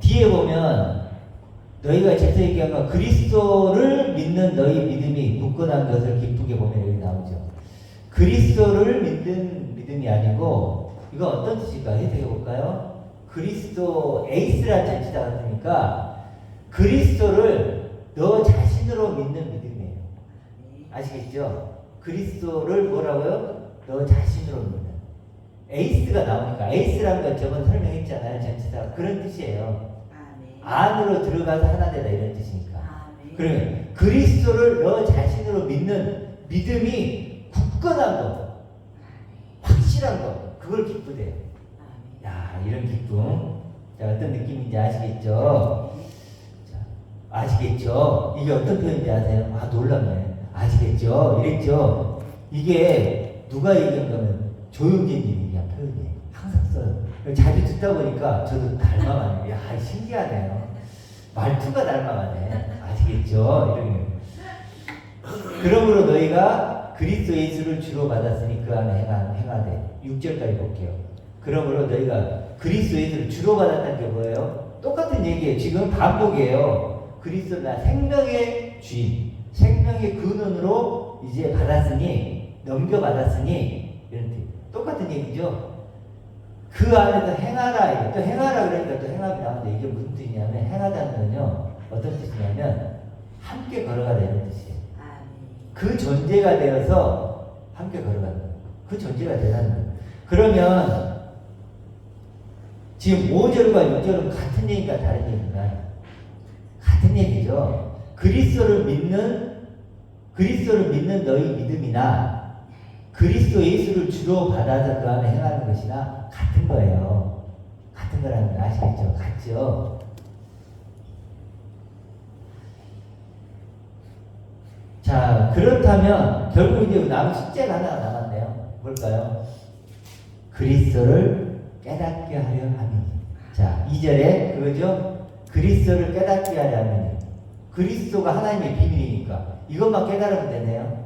뒤에 보면, 너희가 제서 얘기한 건 그리스도를 믿는 너희 믿음이 굳건한 것을 기쁘게 보면 여기 나오죠. 그리스도를 믿는 믿음이 아니고, 이거 어떤 뜻일까? 해석해 볼까요? 그리스도, 에이스란 잔치다 같으니까, 그리스도를 너 자신으로 믿는 믿음이에요. 아시겠죠? 그리스도를 뭐라고요? 너 자신으로 믿는. 에이스가 나오니까 에이스라는 건 저번 설명했잖아요. 전치사 그런 뜻이에요. 안으로 들어가서 하나 되다 이런 뜻이니까. 그러면 그리스도를 너 자신으로 믿는 믿음이 굳건한 거, 확실한 거, 그걸 기쁘대요. 야, 이런 기쁨. 자, 어떤 느낌인지 아시겠죠? 자, 아시겠죠? 이게 어떤 표현인지 아세요? 놀랍네. 아시겠죠? 이랬죠? 이게 누가 얘기한 거는 조용진님이 얘기한 표현이에요. 항상 써요. 자주 듣다 보니까 저도 닮아가네요. 야, 신기하네요. 말투가 닮아가네. 아시겠죠? 이런 그러므로 너희가 그리스도 예수를 주로 받았으니 그 안에 행하되 6절까지 볼게요. 그러므로 너희가 그리스도 예수를 주로 받았다는 게 뭐예요? 똑같은 얘기예요. 지금 반복이에요. 그리스도 나 생명의 주인, 생명의 근원으로 이제 받았으니, 넘겨받았으니 이런 뜻. 똑같은 얘기죠. 그 안에서 행하라. 이거. 또 행하라 그러니까 또 행함이 나오는데 이게 무슨 뜻이냐면 행하다는 건요. 어떤 뜻이냐면 함께 걸어가다 이런 뜻이에요. 그 존재가 되어서 함께 걸어가는 거예요. 그 존재가 되라는 거예요. 그러면 지금 5절과 6절은 같은 얘기인가 다른 얘기인가요? 같은 얘기죠. 그리스도를 믿는 너희 믿음이나 그리스도 예수를 주로 받아서 그 안에 행하는 것이나 같은 거예요. 같은 거라는 거 아시겠죠? 같죠? 자, 그렇다면 결국 이제 남은 숙제가 하나 남았네요. 뭘까요? 그리스도를 깨닫게 하려 함이니. 자, 2절에 그거죠? 그리스도를 깨닫게 하려 함이니. 그리스도가 하나님의 비밀이니까 이것만 깨달으면 되네요.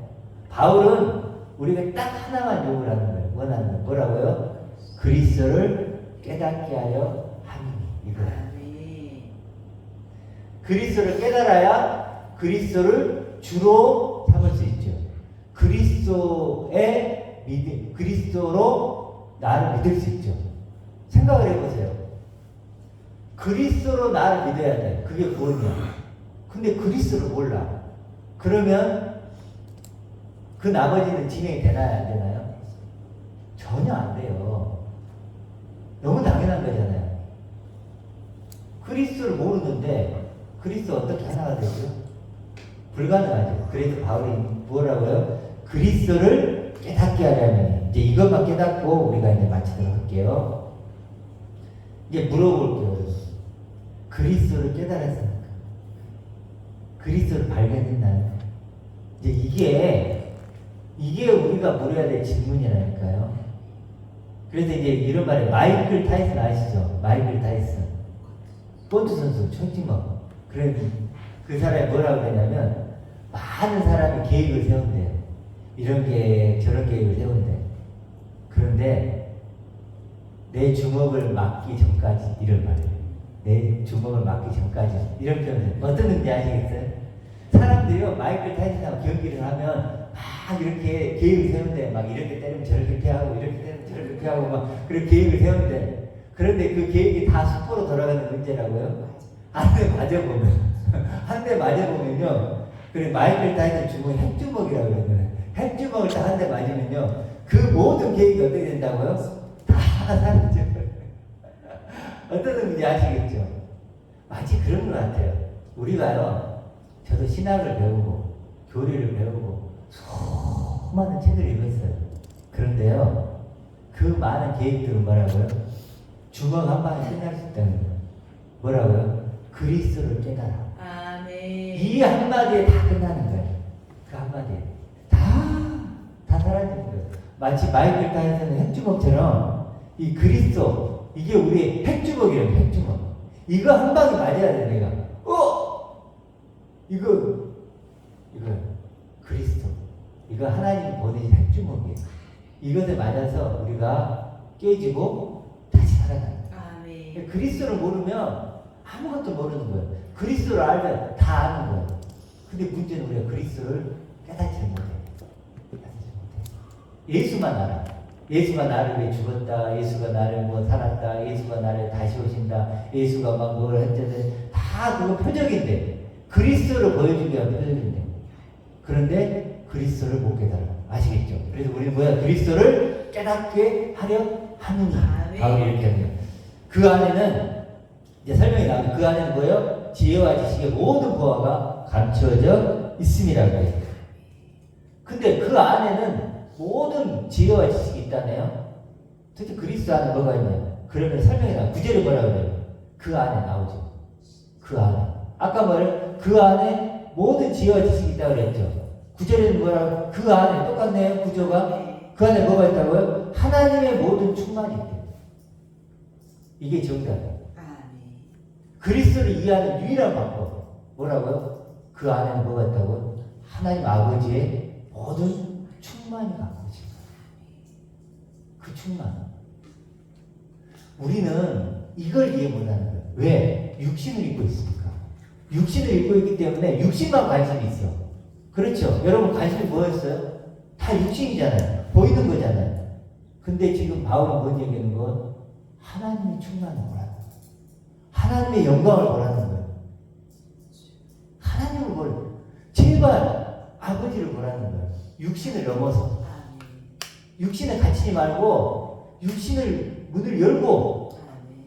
바울은 우리가 딱 하나만 요구를 하는 거예요. 원하는 거예요. 뭐라고요? 그리스도를 깨닫게 하려 함이니. 이거예요. 그리스도를 깨달아야 그리스도를 주로 삼을 수 있죠. 그리스도의 믿음, 그리스도로 나를 믿을 수 있죠. 생각을 해보세요. 그리스도로 나를 믿어야 돼. 그게 구원이야. 근데 그리스도를 몰라. 그러면 그 나머지는 진행이 되나요? 안 되나요? 전혀 안 돼요. 너무 당연한 거잖아요. 그리스도를 모르는데 그리스도 어떻게 하나가 되죠? 불가능하죠. 그래서 바울이 뭐라고요? 그리스도를 깨닫게 하려면 이제 이것만 깨닫고 우리가 이제 마치도록 할게요. 이제 물어볼게요. 그리스도를 깨달았습니까? 그리스도를 발견했나요? 이제 이게 우리가 물어야 될 질문이라니까요. 그래서 이제 이런 말에 마이클 타이슨 아시죠? 마이클 타이슨. 본트 선수, 총팀워. 그래, 그 사람이 뭐라고 그러냐면, 많은 사람이 계획을 세운대요. 이런 계획, 저런 계획을 세운대. 그런데, 내 주먹을 맞기 전까지, 이런 말이에요. 내 주먹을 맞기 전까지. 이런 표현을. 어떤 의미인지 아시겠어요? 사람들이요, 마이클 타이슨하고 경기를 하면, 막 이렇게 계획을 세운대. 막 이렇게 때리면 저렇게 피하고, 이렇게 때리면 저렇게 피하고, 막, 그런 계획을 세운대. 그런데 그 계획이 다 수포로 돌아가는 문제라고요? 한 대 맞아보면, 한 대 맞아보면요, 그래, 마이클 타이슨 주먹이 핵주먹이라고 그러잖아요. 핵주먹을 딱 한 대 맞으면요, 그 모든 계획이 어떻게 된다고요? 다 사라져. 어떤 의미인지 아시겠죠? 마치 그런 것 같아요. 우리가요, 저도 신학을 배우고, 교리를 배우고, 수많은 책을 읽었어요. 그런데요, 그 많은 계획들은 뭐라고요? 주먹 한 방에 끝날 수 있다는 거예요. 뭐라고요? 그리스도를 깨달아. 아멘. 이 한마디에 다 끝나는 거예요. 그 한마디에. 다 사라지는 거예요. 마치 마이클 타이슨의 핵주먹처럼 이 그리스도, 이게 우리의 핵주먹이에요. 핵주먹. 이거 한 방에 맞아야 돼, 내가. 이거 그리스도. 이거 하나님이 보내신 핵주먹이에요. 이것에 맞아서 우리가 깨지고 다시 살아나요. 아멘. 그리스도를 모르면 아무것도 모르는 거예요. 그리스도를 알면 다 아는 거예요. 근데 문제는 우리가 그리스도를 깨닫지 못해요. 예수만 알아. 예수가 나를 위해 죽었다. 예수가 나를 뭐 살았다. 예수가 나를 다시 오신다. 예수가 막 뭘 했든 다 그거 표적인데, 그리스도를 보여주기 위한 표적인데, 그런데 그리스도를 못 깨달아. 아시겠죠? 그래서 우리는 뭐야? 그리스도를 깨닫게 하려 하느니. 바울이 이렇게 합니다. 그 안에는 이제 설명이 나오는데, 그 안에는 뭐예요? 지혜와 지식의 모든 보화가 감추어져 있음이라고 해요. 근데 그 안에는 모든 지혜와 지식이 있다네요. 도대체 그리스도 안에 뭐가 있나요? 그러면 설명이 나와요. 구절에 뭐라고 그래요? 그 안에 나오죠. 그 안에. 아까 뭐래요? 그 안에 모든 지혜와 지식이 있다고 그랬죠. 구절에는 뭐라고? 그 안에 똑같네요. 구조가. 그 안에 뭐가 있다고요? 하나님의 모든 충만이 있대요. 이게 정답이에요. 그리스도를 이해하는 유일한 방법 뭐라고요? 그 안에는 뭐가 있다고? 하나님 아버지의 모든 충만이 가까워진 거예요. 그 충만. 우리는 이걸 이해 못하는 거예요. 왜? 육신을 입고 있으니까. 육신을 입고 있기 때문에 육신만 관심이 있어. 그렇죠? 여러분 관심이 뭐였어요? 다 육신이잖아요. 보이는 거잖아요. 근데 지금 바울은 뭔 얘기하는 건 하나님의 충만을 보라는 거예요. 하나님의 영광을 보라는 거예요. 하나님을 보라는 제발 아버지를 보라는 거예요. 육신을 넘어서. 육신에 갇히지 말고 육신을 문을 열고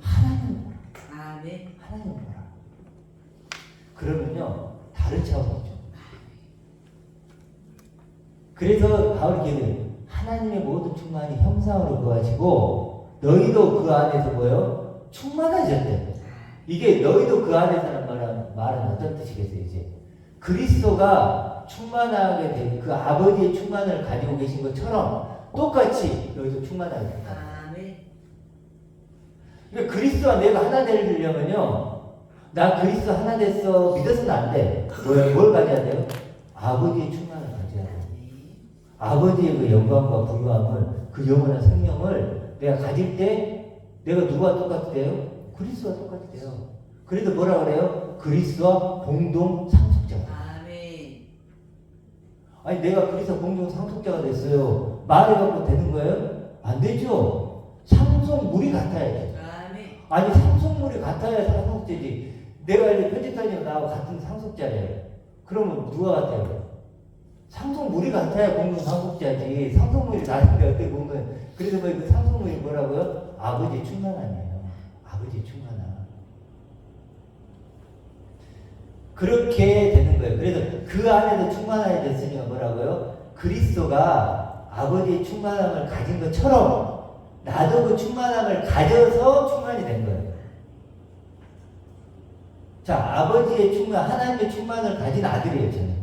하나님을 보라. 하나님을 보라. 그러면요 다른 차원이죠. 그래서 바울이 얘기해요. 하나님의 모든 충만이 형상으로 거하시고 너희도 그 안에서 뭐요? 충만하셨대. 이게 너희도 그 안에서는 말은 어떤 뜻이겠어요? 이제 그리스도가 충만하게 된 그 아버지의 충만을 가지고 계신 것처럼 똑같이 너희도 충만하게 된다. 그러니까 그리스도와 내가 하나 되려면요, 나 그리스도 하나 됐어 믿어서는 안 돼. 뭘 가져야 돼요? 아버지의 충만을 가져야 돼요. 아버지의 그 영광과 부유함을, 그 영원한 생명을 내가 가질 때 내가 누구와 똑같이 돼요? 그리스도와 똑같이 돼요. 그래도 뭐라 그래요? 그리스도와 공동 상속자다. 아니 내가 그리스도 공동 상속자가 됐어요. 말해갖고 되는 거예요? 안 되죠. 상속물이 같아야죠. 아니 상속물이 같아야 상속자지. 내가 이제 편집자님 나하고 같은 상속자래요. 그러면 누가 같아요? 상속물이 같아야 공동 상속자지. 상속물이 다른데 어떻게 공동? 그래서 그 상속물이 뭐라고요? 아버지의 충만함이에요. 아버지의 충만함. 그렇게 되는 거예요. 그래서 그 안에도 충만하게 됐으니까 뭐라고요? 그리스도가 아버지의 충만함을 가진 것처럼 나도 그 충만함을 가져서 충만이 된 거예요. 자, 아버지의 충만, 하나님의 충만을 가진 아들이에요, 저는.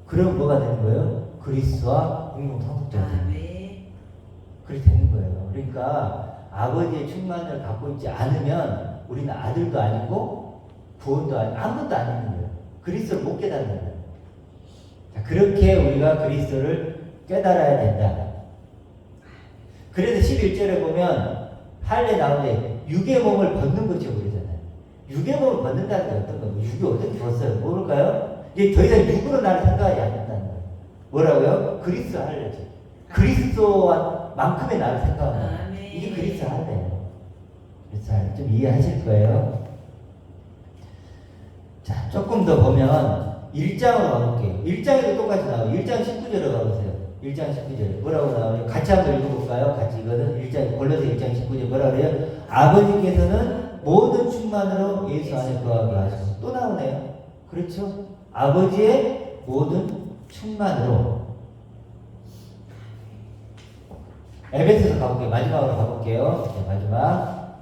그럼 뭐가 되는 거예요? 그리스도와 공동 상속자가 되는 거예요. 그렇게 되는 거예요. 그러니까 아버지의 충만을 갖고 있지 않으면 우리는 아들도 아니고 부원도 아니고 아무것도 아닌 거예요. 그리스도를 못 깨닫는 거예요. 자, 그렇게 우리가 그리스도를 깨달아야 된다. 그래서 11절에 보면 할례 나오는데 육의 몸을 벗는 것이라고 그러잖아요. 육의 몸을 벗는다는 게 어떤 거예요? 육이 어떻게 벗어요? 모를까요? 이게 더 이상 육으로 나를 생각하지 않는다는 거예요. 뭐라고요? 그리스도 할례죠. 그리스도만큼의 나를 생각하는 거예요. 이게 그리스도 할례예요. 그래서 좀 이해하실 거예요. 자, 조금 더 보면 1장으로 가볼게요. 1장에도 똑같이 나와요. 1장 19절로 가보세요. 1장 19절 뭐라고 나와요? 같이 한번 읽어볼까요? 같이 이거는 1장 골로새 1장 19절 뭐라고 그래요? 아버지께서는 모든 충만으로 예수 안에 거하게 하시고 또 나오네요. 그렇죠? 아버지의 모든 충만으로. 에베소서 가볼게요. 마지막으로 가볼게요. 네, 마지막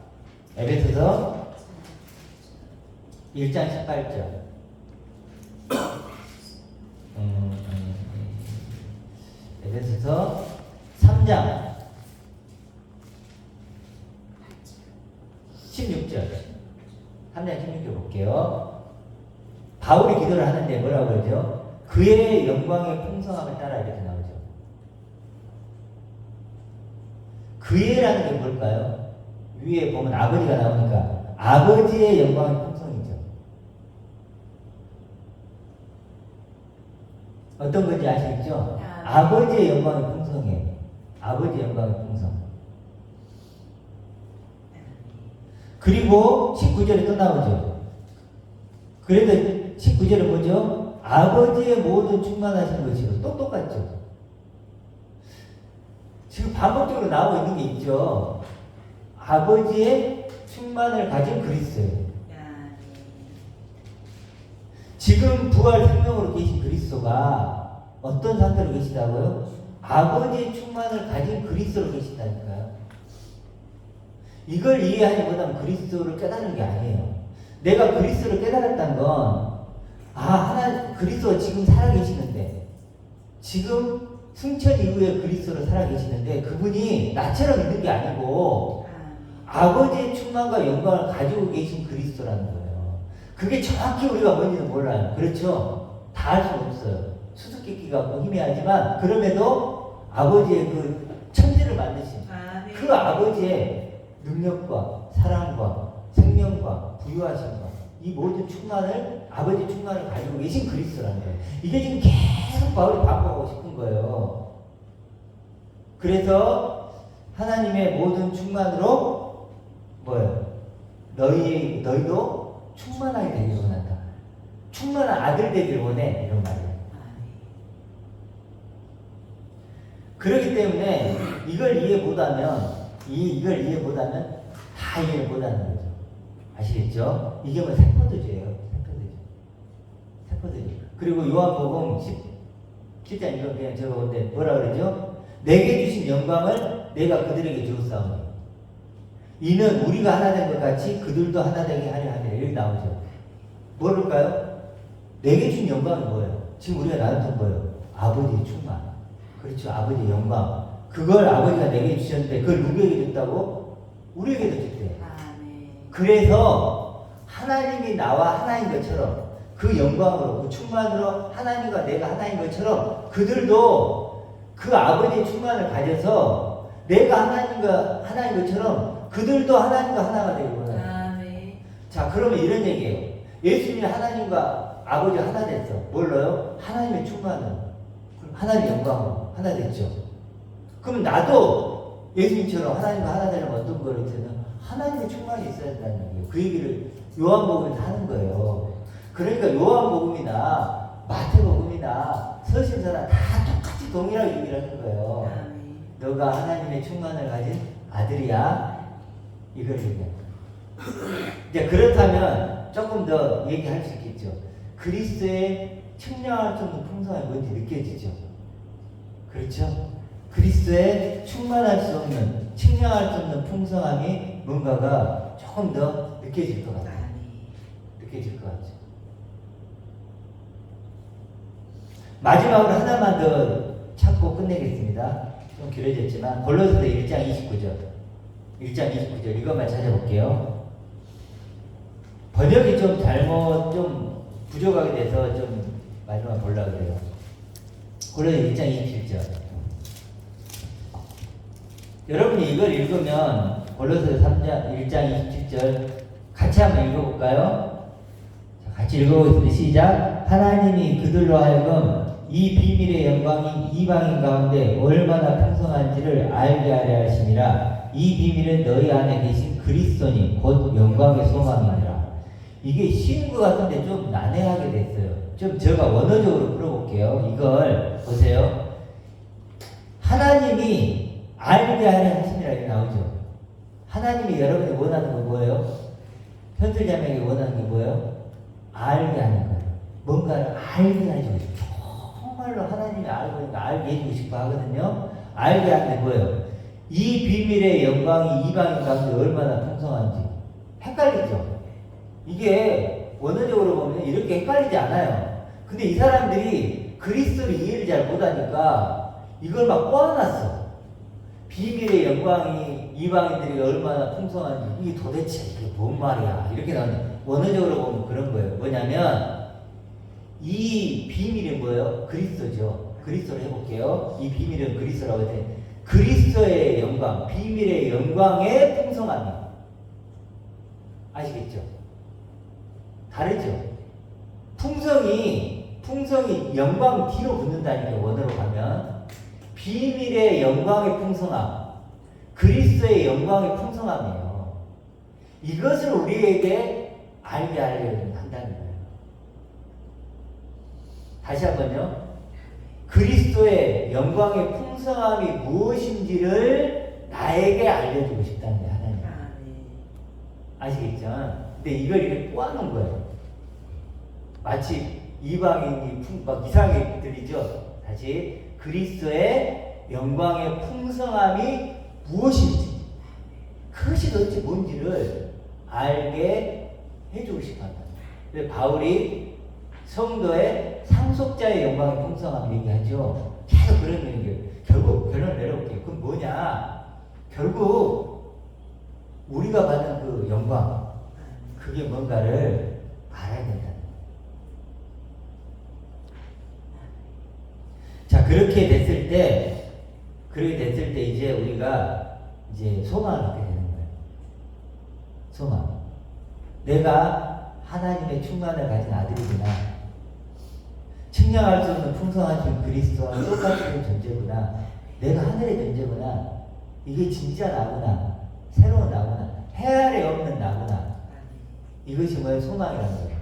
에베소서 1장 18절. 에베소서 3장 16절. 3장 16절 볼게요. 바울이 기도를 하는데 뭐라고 그러죠? 그의 영광의 풍성함을 따라 이렇게 나오죠. 그의라는 게 뭘까요? 위에 보면 아버지가 나오니까 아버지의 영광의 풍성이죠. 어떤 건지 아시겠죠? 아버지의 영광의 풍성이에요. 아버지의 영광의 풍성. 그리고 19절에 또 나오죠. 그래도 19절은 뭐죠? 아버지의 모든 충만하신 것이고 또 똑같죠. 지금 반복적으로 나오고 있는 게 있죠. 아버지의 충만을 가진 그리스도예요. 지금 부활 생명으로 계신 그리스도가 어떤 상태로 계시다고요? 아버지의 충만을 가진 그리스도로 계신다니까요. 이걸 이해하기보다는 그리스도를 깨달은 게 아니에요. 내가 그리스도를 깨달았다는 건 하나님 그리스도가 지금 살아계시는데 지금 승천 이후에 그리스도로 살아계시는데 그분이 나처럼 있는 게 아니고 아버지의 충만과 영광을 가지고 계신 그리스도라는 거예요. 그게 정확히 우리가 뭔지는 몰라요. 그렇죠? 다 알 수는 없어요. 수수께끼 같고 희미하지만 그럼에도 아버지의 그 천지를 만드신 그 아버지의 능력과 사랑과 생명과 부유하심과 이 모든 충만을 아버지 충만을 가지고 계신 그리스도라는 거예요. 이게 지금 계속 바울이 반복하고 싶은 거예요. 그래서 하나님의 모든 충만으로 뭐예요? 너희도 충만하게 되기를 원한다. 충만한 아들 되기를 원해. 이런 말이에요. 그렇기 때문에 이걸 이해 못하면 다 이해 못하는 거죠. 아시겠죠? 이게 뭐 세포도주예요. 세포도주. 그리고 요한복음 17장 이거 그냥 적어본데 뭐라 그러죠? 내게 주신 영광을 내가 그들에게 주었사오니 이는 우리가 하나 된 것 같이 그들도 하나 되게 하려 함이라. 이렇게 나오죠. 뭐를까요? 내게 준 영광이 뭐예요? 지금 우리가 나눴던 거예요. 아버지의 충만. 그렇죠. 아버지의 영광. 그걸 아버지가 내게 주셨는데 그걸 누구에게 줬다고? 우리에게도 줬대요. 그래서 하나님이 나와 하나인 것처럼 그 영광으로 그 충만으로 하나님과 내가 하나인 것처럼 그들도 그 아버지의 충만을 가져서 내가 하나님과 하나인 것처럼 그들도 하나님과 하나가 되고 원해요. 자, 그러면 이런 얘기예요. 예수님이 하나님과 아버지 하나 됐어. 뭘로요? 하나님의 충만은 하나님의 영광으로 하나 됐죠. 그럼 나도 예수님처럼 하나님과 하나 되려면 어떤 거를 있잖아요. 하나님의 충만이 있어야 된다는 얘기예요. 그 얘기를 요한복음에서 하는 거예요. 그러니까 요한복음이나 마태복음이나 서신서나 다 똑같이 동일하게 얘기를 하는 거예요. 너가 하나님의 충만을 가진 아들이야. 이걸 얘기해요. 이제 그렇다면 조금 더 얘기할 수 있겠죠. 그리스도의 측량할 수 없는 풍성함이 뭔지 느껴지죠. 그렇죠? 그리스도의 충만할 수 없는, 측량할 수 없는 풍성함이 뭔가가 조금 더 느껴질 것 같아요. 느껴질 것 같죠. 마지막으로 하나만 더 찾고 끝내겠습니다. 좀 길어졌지만 골로새서 1장 29절 1장 29절 이것만 찾아볼게요. 번역이 좀 잘못 부족하게 돼서 좀 마지막 보려고 그래요. 골로새 1장 27절. 여러분이 이걸 읽으면 골로새 1장 27절 같이 한번 읽어볼까요? 자, 같이 읽어보겠습니다. 시작. 하나님이 그들로 하여금 이 비밀의 영광이 이방인 가운데 얼마나 풍성한지를 알게 하려 하심이라. 이 비밀은 너희 안에 계신 그리스도니 곧 영광의 소망이니라. 이게 쉬운 것 같은데 좀 난해하게 됐어요. 좀 제가 원어적으로 풀어볼게요. 이걸 보세요. 하나님이 알게 하려 하심이라 이렇게 나오죠. 하나님이 여러분이 원하는 건 뭐예요? 현실자매에게 원하는 게 뭐예요? 알게 하는 거예요. 뭔가를 알게 해주고 싶어. 정말로 하나님이 알고 있는 거 알게 해주고 싶어 하거든요. 알게 하는 게 뭐예요? 이 비밀의 영광이 이방인 가운데 얼마나 풍성한지. 헷갈리죠? 이게 원어적으로 보면 이렇게 헷갈리지 않아요. 근데 이 사람들이 그리스도를 이해를 잘 못하니까 이걸 막 꼬아놨어. 비밀의 영광이 이방인들이 얼마나 풍성한지. 이게 도대체 이게 뭔 말이야. 이렇게 나오는 원어적으로 보면 그런 거예요. 뭐냐면 이 비밀이 뭐예요? 그리스도죠. 그리스도를 해볼게요. 이 비밀은 그리스도라고 할 때 그리스도의 영광, 비밀의 영광의 풍성함이 아시겠죠? 다르죠? 풍성이 영광 뒤로 붙는다니까 원어로 가면 비밀의 영광의 풍성함, 그리스도의 영광의 풍성함이에요. 이것을 우리에게 알게 하려고 한다는 거예요. 다시 한번요. 그리스도의 영광의 풍성함이 무엇인지를 나에게 알려주고 싶다는 거예요. 하나님. 아시겠죠? 근데 이걸 이렇게 꼬아놓은 거예요. 마치 이방인이 막 이상하게 들리죠? 다시 그리스도의 영광의 풍성함이 무엇인지 그것이 도대체 뭔지를 알게 해주고 싶었다. 그래서 바울이 성도의 상속자의 영광의 풍성함 얘기하죠. 계속 그런 얘기예요. 결국 결론을 내려볼게요. 그건 뭐냐? 결국 우리가 받은 그 영광 그게 뭔가를 알아야 그렇게 됐을 때 이제 우리가 이제 소망을 갖게 되는 거예요. 소망. 내가 하나님의 충만을 가진 아들이구나. 측량할 수 없는 풍성하신 그리스도와 똑같은 존재구나. 내가 하늘의 존재구나. 이게 진짜 나구나. 새로운 나구나. 헤아려 없는 나구나. 이것이 뭐예요? 소망이라는 거예요.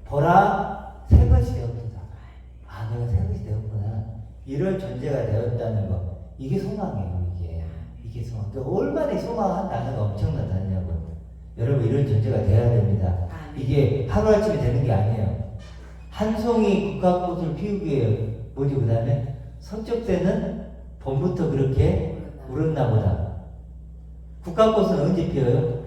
보라, 새 것이 되었구나. 아, 내가 새 것이 되었구나. 이런 존재가 되었다는 거. 이게 소망이에요, 이게. 이게 소망. 그러니까 얼마나 소망한 단어가 엄청난 단어냐고요. 여러분, 이런 존재가 되어야 됩니다. 이게 하루아침에 되는 게 아니에요. 한 송이 국화꽃을 피우기 위해, 뭐지, 그 다음에? 서쪽 때는 봄부터 그렇게 울었나 보다. 국화꽃은 언제 피어요?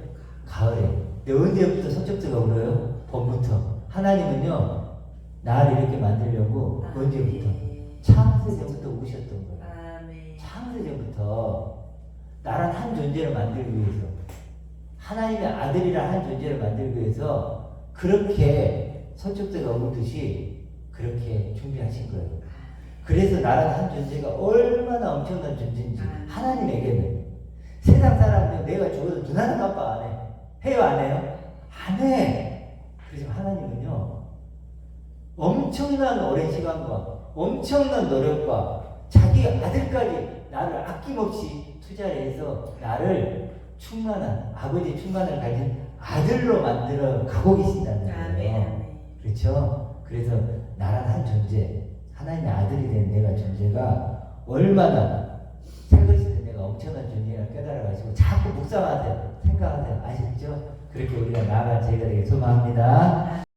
가을에. 근데 언제부터 서쪽때가 울어요? 봄부터. 하나님은요, 나를 이렇게 만들려고 언제부터? 창세전부터 우셨던 거예요. 창세전부터 나란 한 존재를 만들기 위해서, 하나님의 아들이란 한 존재를 만들기 위해서 그렇게 서쪽때가 울듯이 그렇게 준비하신 거예요. 그래서 나란 한 존재가 얼마나 엄청난 존재인지 하나님에게는 세상 사람은 내가 죽어도 눈 하나 깜빡 안 해. 해요, 안 해요? 안 해. 그래서 하나님은요, 엄청난 오랜 시간과 엄청난 노력과 자기 아들까지 나를 아낌없이 투자를 해서 나를 충만한, 아버지 충만을 가진 아들로 만들어 가고 계신다는 거예요. 그렇죠? 그래서 나란 한 존재, 하나님의 아들이 된 내가 존재가 얼마나 새것이 된 내가 엄청난 존재를 깨달아가지고 자꾸 묵상하세요. 생각하세요. 아시죠? 그렇게 우리가 나아갈 저희가 되길 소망합니다.